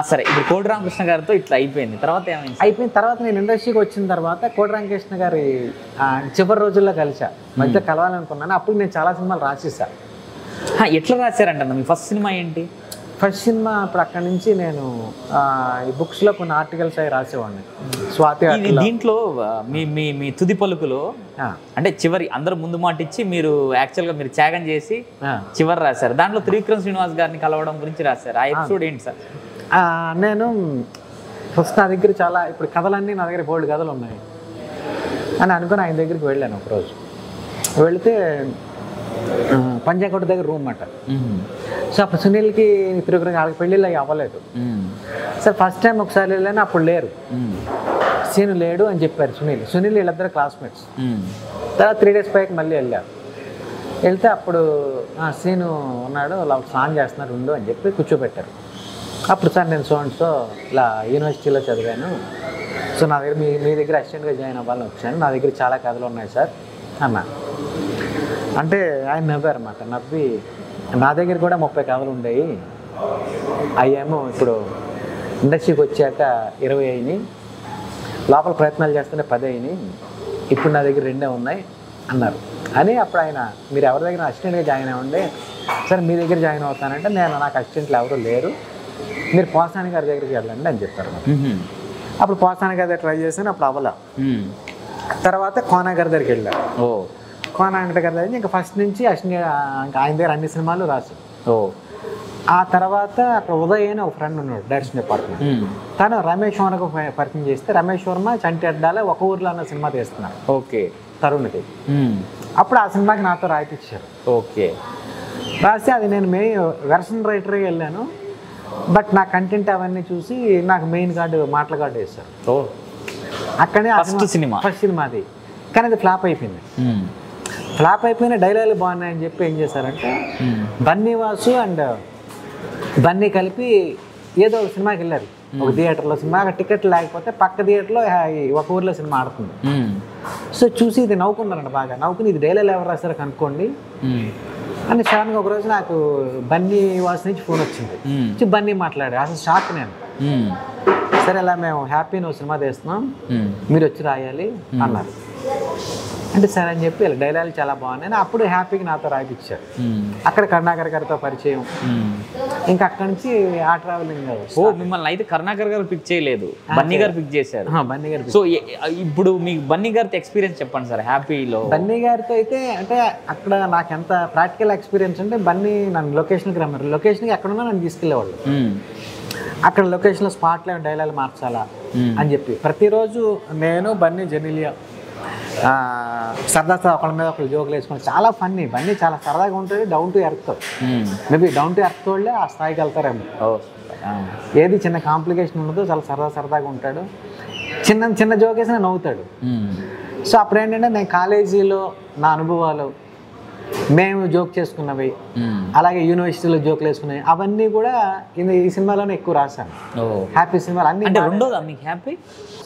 సరే, ఇప్పుడు కోటి రామకృష్ణ గారితో ఇట్లా అయిపోయింది. తర్వాత ఏమైంది? అయిపోయిన తర్వాత నేను ఇండస్ట్రీకి వచ్చిన తర్వాత కోటి రామకృష్ణ గారి చివరి రోజుల్లో కలిసా. మధ్య కలవాలనుకున్నాను. అప్పుడు నేను చాలా సినిమాలు రాసేసా. ఎట్లా రాశారంట? మీ ఫస్ట్ సినిమా ఏంటి? ఫస్ట్ సినిమా అప్పుడు అక్కడి నుంచి నేను ఈ బుక్స్లో కొన్ని ఆర్టికల్స్ అవి రాసేవాడిని. స్వాతి దీంట్లో మీ తుది పలుకులో అంటే చివరి అందరూ ముందు మాట ఇచ్చి మీరు యాక్చువల్గా మీరు త్యాగం చేసి చివరి రాశారు. దాంట్లో త్రివిక్రమ్ శ్రీనివాస్ గారిని కలవడం గురించి రాశారు. ఆ ఎపిసోడ్ ఏంటి సార్? నేను ఫస్ట్ నా దగ్గర చాలా ఇప్పుడు కథలన్నీ నా దగ్గర బోల్డ్ కథలు ఉన్నాయి అని అనుకుని ఆయన దగ్గరికి వెళ్ళాను ఒకరోజు. వెళితే పంజాకోట దగ్గర రూమ్ అన్నమాట. సో అప్పుడు సునీల్కి తిరుగురు వాళ్ళకి పెళ్ళిళ్ళు అవి అవ్వలేదు. సార్ ఫస్ట్ టైం ఒకసారి వెళ్ళాను, అప్పుడు లేరు, సీను లేడు అని చెప్పారు. సునీల్ వీళ్ళిద్దరు క్లాస్మేట్స్. తర్వాత 3 days పైకి మళ్ళీ వెళ్ళారు. వెళ్తే అప్పుడు సీను ఉన్నాడు, ఇలా సాంగ్ చేస్తున్నారు ఉండు అని చెప్పి కూర్చోబెట్టారు. అప్పుడు సార్ నేను సో ఇలా యూనివర్సిటీలో చదివాను, సో నా దగ్గర మీ దగ్గర అసిస్టెంట్గా జాయిన్ అవ్వాలని వచ్చాను, నా దగ్గర చాలా కథలు ఉన్నాయి సార్ అన్నా. అంటే ఆయన నవ్వారు అన్నమాట. నవ్వి నా దగ్గర కూడా 30 కథలు ఉండేవి, అయ్యేమో ఇప్పుడు ఇండస్ట్రీకి వచ్చాక 20 అయినాయి, లోపల ప్రయత్నాలు చేస్తూనే 10 అయినాయి, ఇప్పుడు నా దగ్గర 2 ఉన్నాయి అన్నారు. అని అప్పుడు ఆయన మీరు ఎవరి దగ్గర అసిస్టెంట్గా జాయిన్ అవ్వండి, సరే మీ దగ్గర జాయిన్ అవుతానంటే నాకు అసిస్టెంట్లు ఎవరు లేరు, మీరు పోసాని గారి దగ్గరికి వెళ్ళండి అని చెప్పారు. అప్పుడు పోసాని గారి దగ్గర ట్రై చేశాను, అప్పుడు అవ్వలా. తర్వాత కోనా గారి దగ్గరికి వెళ్ళారు. కోనా గారి దగ్గర ఇంకా ఫస్ట్ నుంచి ఆయన దగ్గర అన్ని సినిమాలు రాశారు. ఆ తర్వాత అక్కడ ఉదయ్ అని ఒక ఫ్రెండ్ ఉన్నాడు డైరెక్షన్ డిపార్ట్మెంట్, తను రమేష్ వర్మకు పరిచయం చేస్తే రమేష్ వర్మ చంటి అడ్డాలే ఒక ఊర్లో అన్న సినిమా తీస్తున్నారు. ఓకే, తరుణ్కి. అప్పుడు ఆ సినిమాకి నాతో రాయిపించారు. ఓకే, రాస్తే అది నేను వెర్షన్ రైటర్గా వెళ్ళాను, బట్ నా కంటెంట్ అవన్నీ చూసి నాకు మెయిన్ కార్డు మాటల కార్డు వేస్తారు. అక్కడే ఫస్ట్ సినిమా అది, కానీ అది ఫ్లాప్ అయిపోయింది. ఫ్లాప్ అయిపోయిన డైలాగులు బాగున్నాయని చెప్పి ఏం చేశారంటే బన్నీ వాసు అండ్ బన్నీ కలిపి ఏదో ఒక సినిమాకి వెళ్ళారు, ఒక థియేటర్లో సినిమా. అక్కడ టికెట్ లేకపోతే పక్క థియేటర్లో ఒక ఊర్లో సినిమా ఆడుతుంది. సో చూసి ఇది నవ్వుకున్నారంట, బాగా నవ్వుకుని ఇది డైలాగులు ఎవరు రాస్తారో కనుక్కోండి అని సడన్గా ఒకరోజు నాకు బన్నీ వాసు నుంచి ఫోన్ వచ్చింది. బన్నీ మాట్లాడారు, అసలు షాక్ నేను. సరే అలా మేము హ్యాపీ నువ్వు సినిమా తీస్తున్నాం, మీరు వచ్చి రాయాలి అన్నారు. అంటే సరే అని చెప్పి డైలాగులు చాలా బాగున్నాయి. అప్పుడు హ్యాపీకి నాతో రాయిపించారు. అక్కడ కరుణాకర్ గారితో పరిచయం, ఇంకా అక్కడి నుంచి ఆ ట్రావెలింగ్. మిమ్మల్ని అయితే కరుణాకర్ గారు పిక్ చేయలేదు, బన్నీ గారు పిక్ చేశారు. బన్నీ గారు. సో ఇప్పుడు మీకు బన్నీ గారితో ఎక్స్పీరియన్స్ చెప్పండి సార్. హ్యాపీలో బన్నీ గారితో అయితే అంటే అక్కడ నాకు ఎంత ప్రాక్టికల్ ఎక్స్పీరియన్స్ అంటే బన్నీ నన్ను లొకేషన్కి రమ్మారు, లొకేషన్కి ఎక్కడున్నా నన్ను తీసుకెళ్ళేవాళ్ళు. అక్కడ లొకేషన్లో స్పాట్లో డైలాగులు మార్చాలా అని చెప్పి ప్రతిరోజు నేను బన్నీ జెనిలియా సరదా ఒకళ్ళ మీద ఒకళ్ళు జోకులు వేసుకుని చాలా ఫన్నీ. బన్నీ చాలా సరదాగా ఉంటుంది, down to earth. Maybe down to earth వాళ్ళే ఆ స్థాయికి వెళ్తారేమో. ఏది చిన్న కాంప్లికేషన్ ఉండదు, చాలా సరదాగా ఉంటాడు. చిన్న జోక్ వేసినా నవ్వుతాడు. సో అప్పుడు ఏంటంటే నేను కాలేజీలో నా అనుభవాలు, మేము జోక్ చేసుకున్నవి, అలాగే యూనివర్సిటీలో జోకులు వేసుకున్నవి, అవన్నీ కూడా ఈ సినిమాలోనే ఎక్కువ రాశాను. హ్యాపీ సినిమాలు అన్ని. అంటే రెండోదా మీకు హ్యాపీ?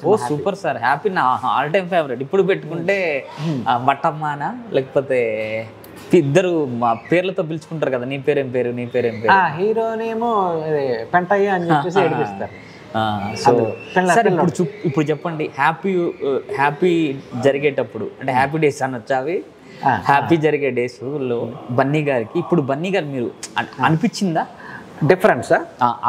ఓ సూపర్ సార్. హ్యాపీ నా ఆల్ టైమ్ ఫేవరెట్. ఇప్పుడు పెట్టుకుంటే బట్టమ్మానా లేకపోతే ఇద్దరు మా పేర్లతో పిలుచుకుంటారు కదా, నీ పేరేం పేరు, నీ పేరేం పేరు. హీరోనేమో పెంటయ్య అని చెప్పేసి ఏడిపిస్తారు. ఇప్పుడు చెప్పండి, హ్యాపీ జరిగేటప్పుడు అంటే హ్యాపీ డేస్ అనొచ్చు, అవి హ్యాపీ జరిగే డేస్ లో బన్నీ గారికి, ఇప్పుడు బన్నీ గారు మీరు అనిపించిందా డిఫరెన్సా?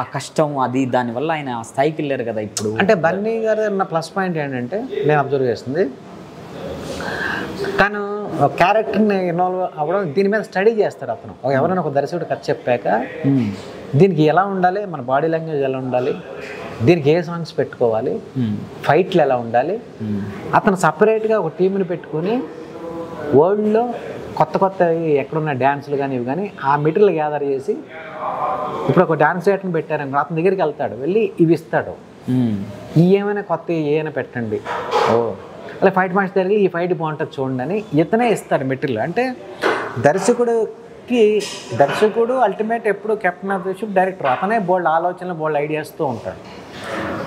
ఆ కష్టం అది దానివల్ల ఆయన స్థాయికి వెళ్ళారు కదా. ఇప్పుడు అంటే బన్నీ గారు నా ప్లస్ పాయింట్ ఏంటంటే నేను అబ్జర్వ్ చేస్తుంది, తను క్యారెక్టర్ని ఇన్వాల్వ్ అవ్వడం, దీని మీద స్టడీ చేస్తాడు అతను. ఎవరైనా ఒక దర్శకుడు కథ చెప్పాక దీనికి ఎలా ఉండాలి, మన బాడీ లాంగ్వేజ్ ఎలా ఉండాలి, దీనికి ఏ సాంగ్స్ పెట్టుకోవాలి, ఫైట్లు ఎలా ఉండాలి, అతను సపరేట్గా ఒక టీంని పెట్టుకుని వరల్డ్లో కొత్త ఎక్కడున్న డ్యాన్సులు కానీ ఇవి కానీ ఆ మెటీరియల్ గ్యాదర్ చేసి, ఇప్పుడు ఒక డాన్స్ థియేటర్ని పెట్టారని అతని దగ్గరికి వెళ్తాడు, వెళ్ళి ఇవి ఇస్తాడు, ఏమైనా కొత్త ఏమైనా పెట్టండి, అలా ఫైట్ మాస్టర్ దగ్గర ఈ ఫైట్ బాగుంటుంది చూడండి అని ఇతనే ఇస్తాడు మెటీరియల్. అంటే దర్శకుడు అల్టిమేట్ ఎప్పుడు captain of the ship, director అతనే బోల్డ్ ఆలోచనలు బోల్డ్ ఐడియాస్తో ఉంటాడు.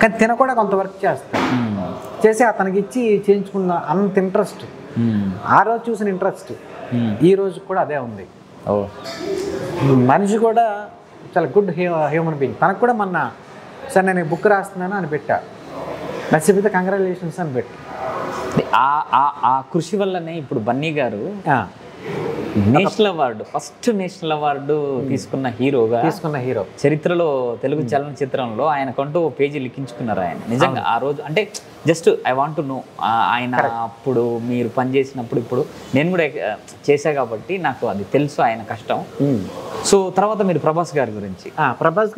కానీ తిన కూడా కొంత వర్క్ చేస్తాడు, చేసి అతనికి ఇచ్చి చేయించుకున్న అంత ఇంట్రెస్ట్, ఆ రోజు చూసిన ఇంట్రెస్ట్ ఈ రోజు కూడా అదే ఉంది. మనిషి కూడా చాలా గుడ్ హ్యూమన్ బీయింగ్. తనకు కూడా మొన్న సార్ నేను బుక్ రాస్తున్నాను అని పెట్టా, నచ్చిపోతే కంగ్రాచులేషన్స్ అని పెట్టా. ఆ కృషి వల్లనే ఇప్పుడు బన్నీ గారు national award, first national award తీసుకున్న హీరోగా, హీరో చరిత్రలో తెలుగు చలనచిత్రంలో ఆయనకంటూ పేజీ లిఖించుకున్నారు ఆయన. నిజంగా ఆ రోజు అంటే just I want to know ఆయన అప్పుడు మీరు పనిచేసినప్పుడు, ఇప్పుడు నేను కూడా చేశా కాబట్టి నాకు అది తెలుసు ఆయన కష్టం. సో తర్వాత మీరు ప్రభాస్ గారి గురించి. ప్రభాస్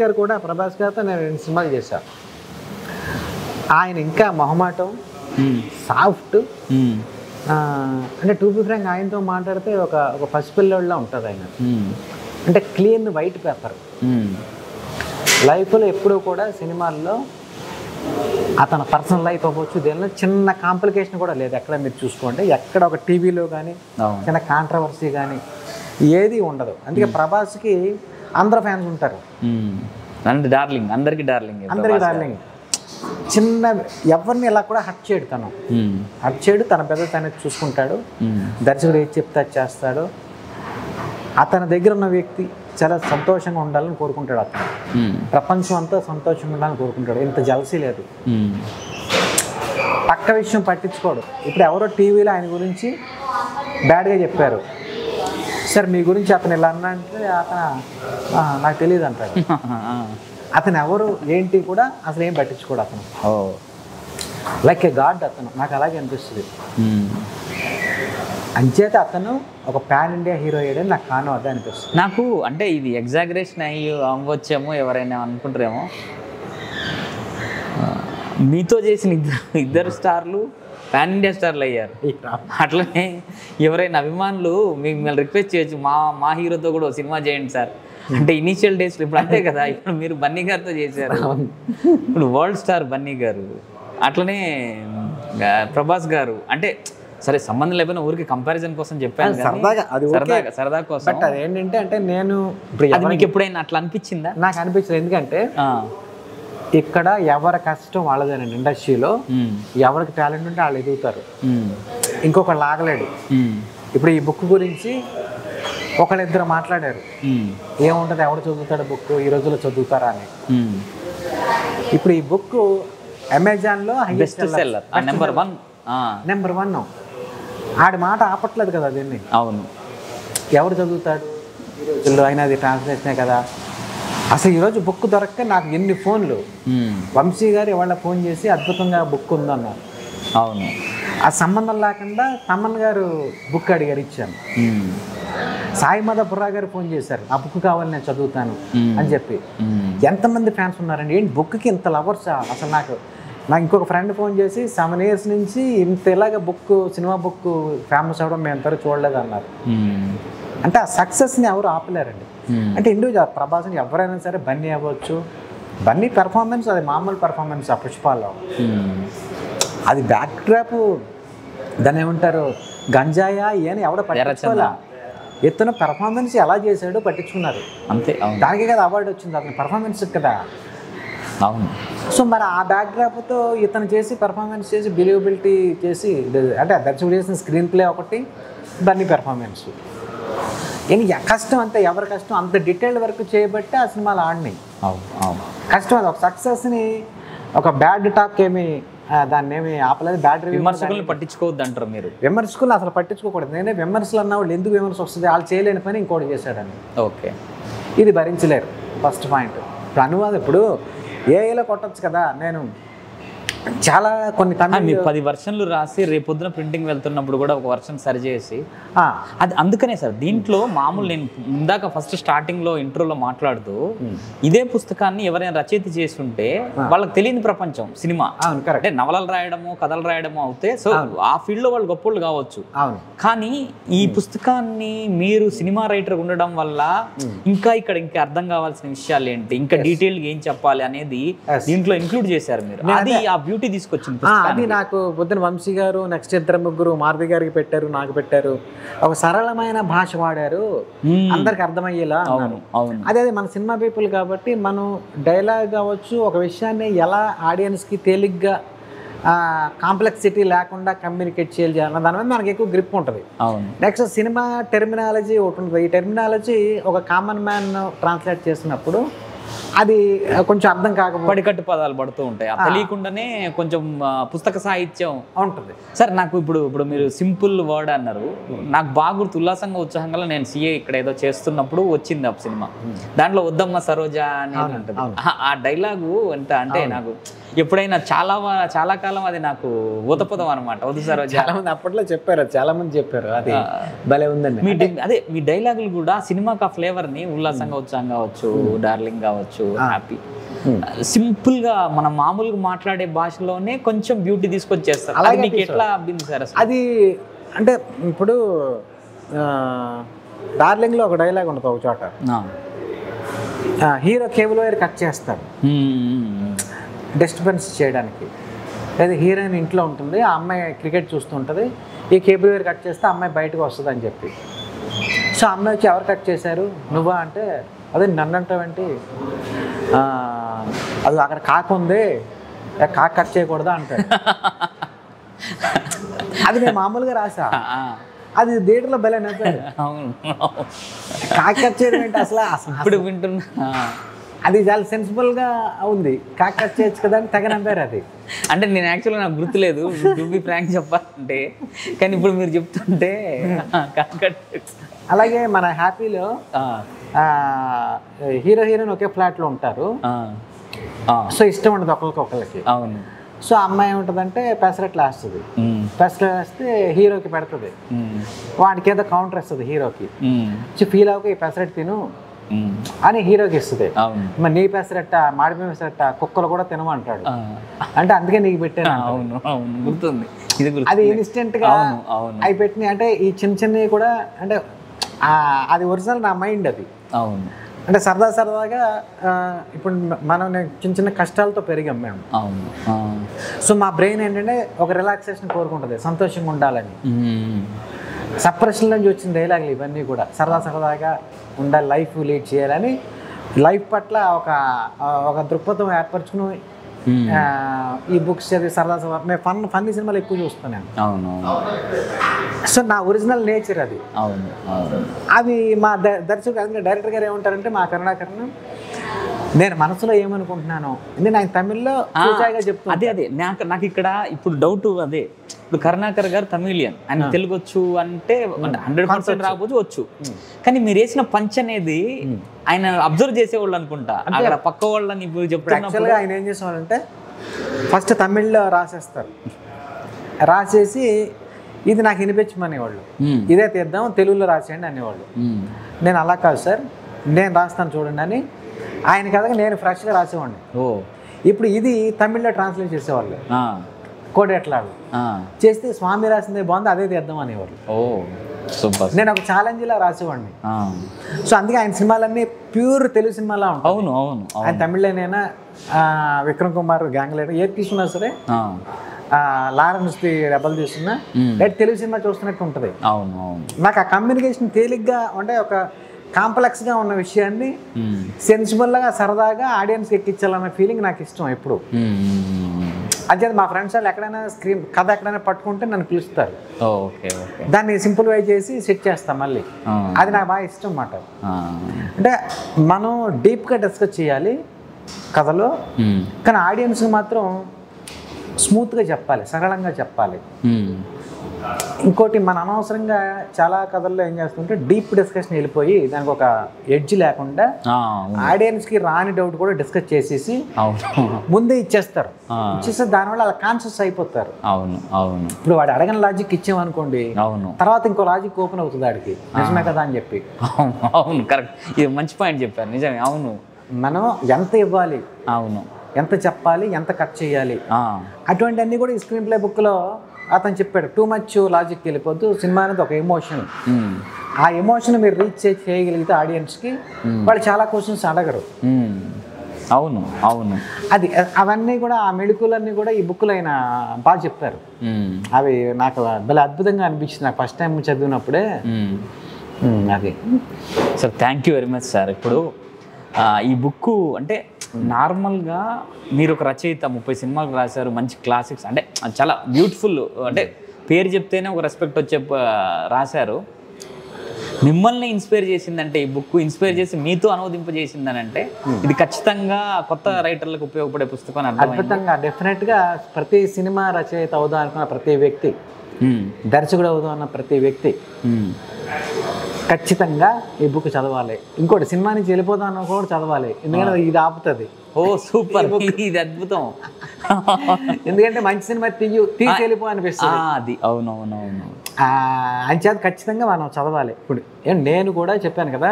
గారితో నేను 2 సినిమాలు చేశాను. ఆయన ఇంకా మొహమాటం, సాఫ్ట్, అంటే టూ బి ఫ్రాంక్ ఆయనతో మాట్లాడితే ఒక పసిపిల్లోళ్ళ ఉంటుంది ఆయన. అంటే క్లీన్ వైట్ పేపర్. లైఫ్లో ఎప్పుడూ కూడా సినిమాల్లో అతని పర్సనల్ లైఫ్ అవ్వచ్చు, దేనిలో చిన్న కాంప్లికేషన్ కూడా లేదు. ఎక్కడ మీరు చూసుకోండి, ఎక్కడ ఒక టీవీలో కానీ చిన్న కాంట్రవర్సీ కానీ ఏది ఉండదు. అందుకే ప్రభాస్కి అందరు ఫ్యాన్స్ ఉంటారు. అందరికీ డార్లింగ్. చిన్న ఎవరిని ఇలా కూడా హట్ చేయడు తను. హట్ చేయడు, తన పెద్ద తన చూసుకుంటాడు. దర్శకుడు ఏది చెప్తే అది చేస్తాడు. అతని దగ్గర ఉన్న వ్యక్తి చాలా సంతోషంగా ఉండాలని కోరుకుంటాడు. అతను ప్రపంచం అంతా సంతోషంగా ఉండాలని కోరుకుంటాడు. ఇంత జలసీ లేదు. పక్క విషయం పట్టించుకోడు. ఇప్పుడు ఎవరో టీవీలో ఆయన గురించి బ్యాడ్గా చెప్పారు, సార్ మీ గురించి అతను ఇలా అన్నా అంటే అతను నాకు తెలియదు అంటాడు. అతను ఎవరు ఏంటి కూడా అసలు ఏం పట్టించుకోడు. అతను లైక్ ఏ గాడ్. అతను నాకు అలాగే అనిపిస్తుంది. అంచేత అతను ఒక పాన్ ఇండియా హీరో అయ్యాడని నాకు కాను అదే అనిపిస్తుంది. నాకు అంటే ఇది ఎగ్జాగరేషన్ అవ్వచ్చేమో, ఎవరైనా అనుకుంటారేమో. మీతో చేసిన ఇద్దరు స్టార్లు పాన్ ఇండియా స్టార్లు అయ్యారు. అట్లనే ఎవరైనా అభిమానులు మిమ్మల్ని రిక్వెస్ట్ చేయొచ్చు, మా హీరోతో కూడా సినిమా చేయండి సార్ అంటే ఇనీషియల్ డేస్లో. ఇప్పుడు అంతే కదా, ఇప్పుడు మీరు బన్నీ గారితో చేశారు, ఇప్పుడు వరల్డ్ స్టార్ బన్నీ గారు. అట్లనే ప్రభాస్ గారు అంటే సరే సంబంధం లేకపోయినా ఊరికి కంపారిజన్ కోసం చెప్పాను, సరదా కోసం. బట్ అదేంటంటే అంటే నేను మీకు ఎప్పుడైనా అట్లా అనిపించిందా? నాకు అనిపించదు. ఎందుకంటే ఇక్కడ ఎవరి కష్టం వాళ్ళదేనండి. ఇండస్ట్రీలో ఎవరికి టాలెంట్ ఉంటే వాళ్ళు ఎదుగుతారు, ఇంకొకళ్ళు ఆగలేడు. ఇప్పుడు ఈ బుక్ గురించి ఒకళ్ళిద్దరు మాట్లాడారు, ఏముంటుంది ఎవడు చదువుతాడు బుక్, ఈ రోజుల్లో చదువుతారా అని. ఇప్పుడు ఈ బుక్ అమెజాన్లో బెస్ట్ సెల్లర్, నెంబర్ 1. ఆడి మాట ఆపట్లేదు కదా దీన్ని. అవును, ఎవరు చదువుతాడు ఈ రోజుల్లో? అయినా అది ట్రాన్స్లేషనే కదా. అసలు ఈరోజు బుక్ దొరక్క నాకు ఎన్ని ఫోన్లు. వంశీ గారు ఇవాళ ఫోన్ చేసి అద్భుతంగా బుక్ ఉందన్నారు. అవును, ఆ సంబంధం లేకుండా తమన్ గారు బుక్ అడిగారు, ఇచ్చాను. సాయి మాధవపుర్రా గారు ఫోన్ చేశారు, ఆ బుక్ కావాలి నేను చదువుతాను అని చెప్పి. ఎంతమంది ఫ్యాన్స్ ఉన్నారండి, ఏంటి బుక్కి ఇంత లవర్సా? అసలు నాకు ఇంకొక ఫ్రెండ్ ఫోన్ చేసి 7 years నుంచి ఇంత ఇలాగ బుక్, సినిమా బుక్ ఫేమస్ అవ్వడం మేము ఎంతవరకు చూడలేదు అన్నారు. అంటే ఆ సక్సెస్ని ఎవరు ఆపలేరండి. అంటే ఇండివిజువల్ ప్రభాస్ని ఎవరైనా సరే, బన్నీ అవ్వచ్చు, బన్నీ పెర్ఫార్మెన్స్ అది మామూలు పెర్ఫార్మెన్స్. ఆ పుష్పాల్లో అది బ్యాక్ డ్రాప్, దాన్ని ఏమంటారు, గంజాయా అని ఎవడో పట్టించుకోవాలా. ఎత్తున పెర్ఫార్మెన్స్ ఎలా చేశాడో పట్టించుకున్నారు అంతే. దానికే కదా అవార్డు వచ్చింది, అతని పెర్ఫార్మెన్స్ కదా. అవును. సో మరి ఆ బ్యాక్ డ్రాప్తో ఇతను చేసి పెర్ఫార్మెన్స్ చేసి బిలీవబిలిటీ చేసి, అంటే దర్శకుడు చేసిన స్క్రీన్ ప్లే ఒకటి, బన్నీ పెర్ఫార్మెన్స్. ఏమి కష్టం అంతే, ఎవరి కష్టం అంత డీటెయిల్డ్ వర్క్ చేయబట్టి ఆ సినిమాలు ఆడినాయి. కష్టం అది. ఒక సక్సెస్ని ఒక బ్యాడ్ టాక్ ఏమి దాన్ని ఏమి ఆపలేదు. బ్యాడ్ విమర్శకులను పట్టించుకోవద్దు అంటారు మీరు? విమర్శకులు అసలు పట్టించుకోకూడదు. నేనే విమర్శలు అన్న వాళ్ళు ఎందుకు విమర్శ వస్తుంది, వాళ్ళు చేయలేని పని ఇంకోటి చేశాడని. ఓకే, ఇది భరించలేరు ఫస్ట్ పాయింట్. ఇప్పుడు అనువాదం ఇప్పుడు ఏఐలో కొట్టచ్చు కదా. నేను చాలా కొన్ని మీరు 10 వర్షన్లు రాసి రేపొద్దున ప్రింటింగ్ వెళ్తున్నప్పుడు కూడా ఒక వర్షన్ సరి చేసి అది. అందుకనే సార్ దీంట్లో మామూలు నేను ఇందాక ఫస్ట్ స్టార్టింగ్లో ఇంట్రోలో మాట్లాడుతూ ఇదే పుస్తకాన్ని ఎవరైనా రచయిత చేస్తుంటే వాళ్ళకి తెలియని ప్రపంచం సినిమా. అంటే నవలలు రాయడము, కథలు రాయడము అవుతే సో ఆ ఫీల్డ్లో వాళ్ళు గొప్పోళ్ళు కావచ్చు. కానీ ఈ పుస్తకాన్ని మీరు సినిమా రైటర్ ఉండడం వల్ల ఇంకా ఇంకా అర్థం కావాల్సిన విషయాలు ఏంటి, ఇంకా డీటెయిల్గా ఏం చెప్పాలి అనేది దీంట్లో ఇంక్లూడ్ చేశారు మీరు. అది ఆ బ్యూటీ తీసుకొచ్చింది. అది నాకు పొద్దున వంశీ గారు, నెక్స్ట్ 2 మారుతి గారికి పెట్టారు, నాకు పెట్టారు. ఒక సరళమైన భాష వాడారు, అందరికి అర్థమయ్యేలా. అదే మన సినిమా పీపుల్ కాబట్టి మనం డైలాగ్ కావచ్చు, ఒక విషయాన్ని ఎలా ఆడియన్స్కి తేలిగ్గా కాంప్లెక్సిటీ లేకుండా కమ్యూనికేట్ చేయాలి అన్న దాని మీద మనకి ఎక్కువ గ్రిప్ ఉంటుంది. నెక్స్ట్ సినిమా టెర్మినాలజీ ఒకటి ఉంటుంది. ఈ టెర్మినాలజీ ఒక కామన్ మ్యాన్ ట్రాన్స్లేట్ చేసినప్పుడు అది కొంచెం అర్థం కాకపోతే పడికట్టు పదాలు పడుతూ ఉంటాయి, అది తెలియకుండానే కొంచెం పుస్తక సాహిత్యం ఉంటుంది. సార్. నాకు ఇప్పుడు మీరు సింపుల్ వర్డ్ అన్నారు, నాకు బాగా గుర్తు, ఉల్లాసంగా ఉత్సాహంగా నేను సిఏ ఇక్కడ ఏదో చేస్తున్నప్పుడు వచ్చింది ఆ సినిమా, దాంట్లో వద్దమ్మ సరోజా అనేది ఉంటుంది. ఆ డైలాగు ఎంత అంటే నాకు ఎప్పుడైనా చాలా కాలం అది నాకు ఊతపదం అనమాట, వద్దు సరోజా. చాలా మంది అప్పట్లో చెప్పారు, చాలా మంది చెప్పారు, అది భలే ఉందండి. మీ డైలాగులు కూడా సినిమాకి ఆ ఫ్లేవర్ ని, ఉల్లాసంగా ఉత్సాహంగా కావచ్చు, డార్లింగ్ కావచ్చు, హ్యాపీ, సింపుల్ గా మనం మామూలుగా మాట్లాడే భాషలోనే కొంచెం బ్యూటీ తీసుకొచ్చేస్తారు. అది మీకు ఎట్లా అబ్బింది సార్? అది అంటే ఇప్పుడు డార్లింగ్ లో ఒక డైలాగ్ ఉంటుంది ఒక చోట, హీరో కేబుల్ వైర్ కట్ చేస్తాడు డిస్టర్బెన్స్ చేయడానికి, లేదా హీరోయిన్ ఇంట్లో ఉంటుంది, ఆ అమ్మాయి క్రికెట్ చూస్తూ ఉంటుంది, ఈ కేబుల్ వైర్ కట్ చేస్తే అమ్మాయి బయటకు వస్తుంది అని చెప్పి. సో అమ్మాయి వచ్చి ఎవరు కట్ చేశారు, నువ్వా అంటే, అదే నన్ను అంటావేంటి, అది అక్కడ కాకుంది, కాకు కట్ చేయకూడదా అంటాడు. అది నేను మామూలుగా రాసా, అది థియేటర్లో భలే నవ్వారు. కాకు కట్ చేయడం ఏంటి అసలు ఇప్పుడు వింటున్నా, అది చాలా సెన్సిబుల్గా ఉంది, కాకు కట్ చేయొచ్చు కదా అని తెగ నవ్వారు. అది అంటే నేను యాక్చువల్గా నాకు గుర్తులేదు, టు బి ఫ్రాంక్ చెప్పాలంటే, కానీ ఇప్పుడు మీరు చెప్తుంటే అలాగే మన హ్యాపీలో హీరో హీరోయిన్ ఒకే ఫ్లాట్లో ఉంటారు, సో ఇష్టం ఉండదు ఒకరికి. అవును. సో అమ్మాయి ఏముంటుందంటే పెసరట్లు వేస్తుంది, పెసరట్లు వేస్తే హీరోకి పెడుతుంది, వాడికి ఏదో కౌంటర్ ఇస్తుంది హీరోకి, ఫీల్ అవ్వక ఈ పెసరట్టు తిను అని హీరోకి ఇస్తుంది. మరి నీ పెసరట్ట, మాడిపోయిన పెసరట్ట కుక్కలు కూడా తినమంటాడు, అంటే అందుకే నీకు పెట్టాను. గుర్తుంది, అది ఇన్స్టెంట్ గా అవి పెట్టినాయి. అంటే ఈ చిన్న చిన్నవి కూడా, అంటే అది ఒరిజినల్ నా మైండ్ అది. అవును. అంటే సరదాగా ఇప్పుడు మనం చిన్న చిన్న కష్టాలతో పెరిగాం మేము. అవును. సో మా బ్రెయిన్ ఏంటంటే ఒక రిలాక్సేషన్ కోరుకుంటుంది, సంతోషంగా ఉండాలని. సప్రెషన్ నుంచి వచ్చిన డైలాగులు ఇవన్నీ కూడా సరదాగా ఉండాలి, లైఫ్ లీడ్ చేయాలని, లైఫ్ పట్ల ఒక దృక్పథం ఏర్పరచుకుని ఈ బుక్స్ చదివి సరదా మేము ఫన్నీ సినిమాలు ఎక్కువ చూస్తాను నేను. అవును. సో నా ఒరిజినల్ నేచర్ అది. అవును. అది మా దర్శకుడు డైరెక్టర్ గారు ఏమంటారంటే, మా కరుణాకరణ, నేను మనసులో ఏమనుకుంటున్నాను నేను ఆయన తమిళ్లో చెప్తాను. అదే నాకు ఇక్కడ ఇప్పుడు డౌట్ అదే, ఇప్పుడు కరుణాకర్ గారు తమిళియన్, ఆయన తెలుగు వచ్చు అంటే 100% రాకపోతే వచ్చు, కానీ మీరు వేసిన పంచ్ అనేది ఆయన అబ్జర్వ్ చేసేవాళ్ళు అనుకుంటా, అక్కడ పక్క వాళ్ళని ఇప్పుడు యాక్చువల్గా ఆయన ఏం చేసేవాళ్ళంటే, ఫస్ట్ తమిళ్లో రాసేస్తారు, రాసేసి ఇది నాకు వినిపించమనేవాళ్ళు, ఇదే తీద్దాం తెలుగులో రాసేయండి అనేవాళ్ళు. నేను అలా కాదు సార్, నేను రాస్తాను చూడండి అని ఆయన కదా నేను ఫ్రెష్గా రాసేవాడిని. ఇప్పుడు ఇది తమిళ్లో ట్రాన్స్లేట్ చేసేవాళ్ళు, కోడెట్లాడు చేస్తే స్వామి రాసిందే బాగుంది అదే తీద్దాం అనేవాళ్ళు. నేను ఒక ఛాలెంజ్లా రాసేవాడిని. సో అందుకే ఆయన సినిమాలన్నీ ప్యూర్ తెలుగు సినిమాలా ఉంటాయి. అవును. ఆయన తమిళ్లోనైనా విక్రమ్ కుమార్ గ్యాంగ్ లీడర్ ఏది తీసుకున్నా సరే, లారెన్స్ ది రెబల్ చూస్తున్నా తెలుగు సినిమా చూస్తున్నట్టు ఉంటుంది. నాకు ఆ కమ్యూనికేషన్ తేలిగ్గా అంటే ఒక కాంప్లెక్స్గా ఉన్న విషయాన్ని సెన్సిబుల్గా సరదాగా ఆడియన్స్ ఎక్కించాలన్న ఫీలింగ్ నాకు ఇష్టం ఎప్పుడు. అదే మా ఫ్రెండ్స్ వాళ్ళు ఎక్కడైనా స్క్రీన్ కథ ఎక్కడైనా పట్టుకుంటే నన్ను పిలుస్తారు, దాన్ని సింప్లిఫై చేసి సెట్ చేస్తాం మళ్ళీ, అది నాకు బాగా ఇష్టం అన్నమాట. అంటే మనం డీప్గా డిస్కస్ చేయాలి కథలో, కానీ ఆడియన్స్కి మాత్రం స్మూత్గా చెప్పాలి, సరళంగా చెప్పాలి. ఇంకోటి మన అనవసరంగా చాలా కథల్లో ఏం చేస్తుంటే డీప్ డిస్కషన్ వెళ్ళిపోయి దానికి ఒక ఎడ్జ్ లేకుండా ఆడియన్స్కి రాని డౌట్ కూడా డిస్కస్ చేసేసి ముందే ఇచ్చేస్తారు. ఇచ్చేస్తే దానివల్ల అలా కాన్షియస్ అయిపోతారు. ఇప్పుడు వాడు అడగని లాజిక్ ఇచ్చామనుకోండి, తర్వాత ఇంకో లాజిక్ ఓపెన్ అవుతుంది వాడికి, నిజమే కదా అని చెప్పి. అవును, కరెక్ట్, ఇది మంచి పాయింట్ చెప్పారు, నిజమే. అవును, మనం ఎంత ఇవ్వాలి, ఎంత చెప్పాలి, ఎంత కట్ చేయాలి, అటువంటి అన్ని కూడా ఈ స్క్రీన్ ప్లే బుక్లో అతను చెప్పాడు. టూ మచ్ లాజిక్ వెళ్ళిపోద్దు, సినిమా అనేది ఒక ఎమోషన్, ఆ ఎమోషన్ మీరు రీచ్ చేయగలిగితే ఆడియన్స్కి వాళ్ళు చాలా క్వశ్చన్స్ అడగరు. అవును. అది అవన్నీ కూడా ఆ మెళకువలన్నీ కూడా ఈ బుక్లో ఆయన బాగా చెప్పారు. అవి నాకు భలే అద్భుతంగా అనిపించింది నాకు ఫస్ట్ టైం చదివినప్పుడే. అది sir, thank you very much sir. ఇప్పుడు ఈ బుక్ అంటే నార్మల్గా మీరు ఒక రచయిత, 30 సినిమాలు రాశారు, మంచి క్లాసిక్స్, అంటే చాలా బ్యూటిఫుల్, అంటే పేరు చెప్తేనే ఒక రెస్పెక్ట్ వచ్చే రాశారు. మిమ్మల్ని ఇన్స్పైర్ చేసిందంటే, ఈ బుక్ ఇన్స్పైర్ చేసి మీతో అనువదింపజేసిందని అంటే ఇది ఖచ్చితంగా కొత్త రైటర్లకు ఉపయోగపడే పుస్తకం అని అర్థమైంది. అద్భుతంగా డెఫినెట్గా ప్రతి సినిమా రచయిత అవుదాం అనుకున్న ప్రతి వ్యక్తి, దర్శకుడు అవుదాం అన్న ప్రతి వ్యక్తి ఖచ్చితంగా ఈ బుక్ చదవాలి. ఇంకోటి సినిమా నుంచి వెళ్ళిపోదాం అన్న కూడా చదవాలి, ఎందుకంటే ఇది ఆపుతుంది. ఓ సూపర్, ఇది అద్భుతం. ఎందుకంటే మంచి సినిమా తీసి వెళ్ళిపో అనిపిస్తుంది. అది అవునవునవును. అంచేత ఖచ్చితంగా మనం చదవాలి. ఇప్పుడు నేను కూడా చెప్పాను కదా,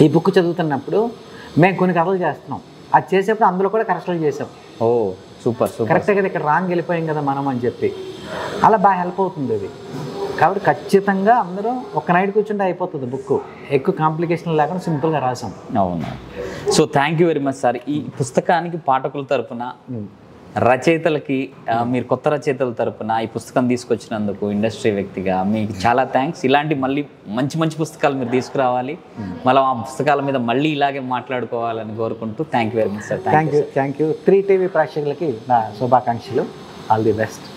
ఈ బుక్ చదువుతున్నప్పుడు మేము కొన్ని కథలు చేస్తున్నాం, అది చేసేప్పుడు అందులో కూడా కరెక్షన్ చేసాం. ఓ సూపర్ సూపర్. కరెక్టే కదా, ఇక్కడ రాంగ్ వెళ్ళిపోయాం కదా మనం అని చెప్పి, అలా బాగా హెల్ప్ అవుతుంది అది. కాబట్టి ఖచ్చితంగా అందరూ ఒక నైట్ కూర్చుంటే అయిపోతుంది బుక్, ఎక్కువ కాంప్లికేషన్ లేకుండా సింపుల్గా రాసాం. అవును. So thank you very much sir. ఈ పుస్తకానికి పాఠకుల తరపున, రచయితలకి, మీరు కొత్త రచయితల తరపున ఈ పుస్తకం తీసుకొచ్చినందుకు ఇండస్ట్రీ వ్యక్తిగా మీకు చాలా థ్యాంక్స్. ఇలాంటి మళ్ళీ మంచి మంచి పుస్తకాలు మీరు తీసుకురావాలి, మళ్ళీ ఆ పుస్తకాల మీద మళ్ళీ ఇలాగే మాట్లాడుకోవాలని కోరుకుంటూ thank you very much sir. Thank you. 3TV ప్రేక్షకులకి నా శుభాకాంక్షలు. All the best.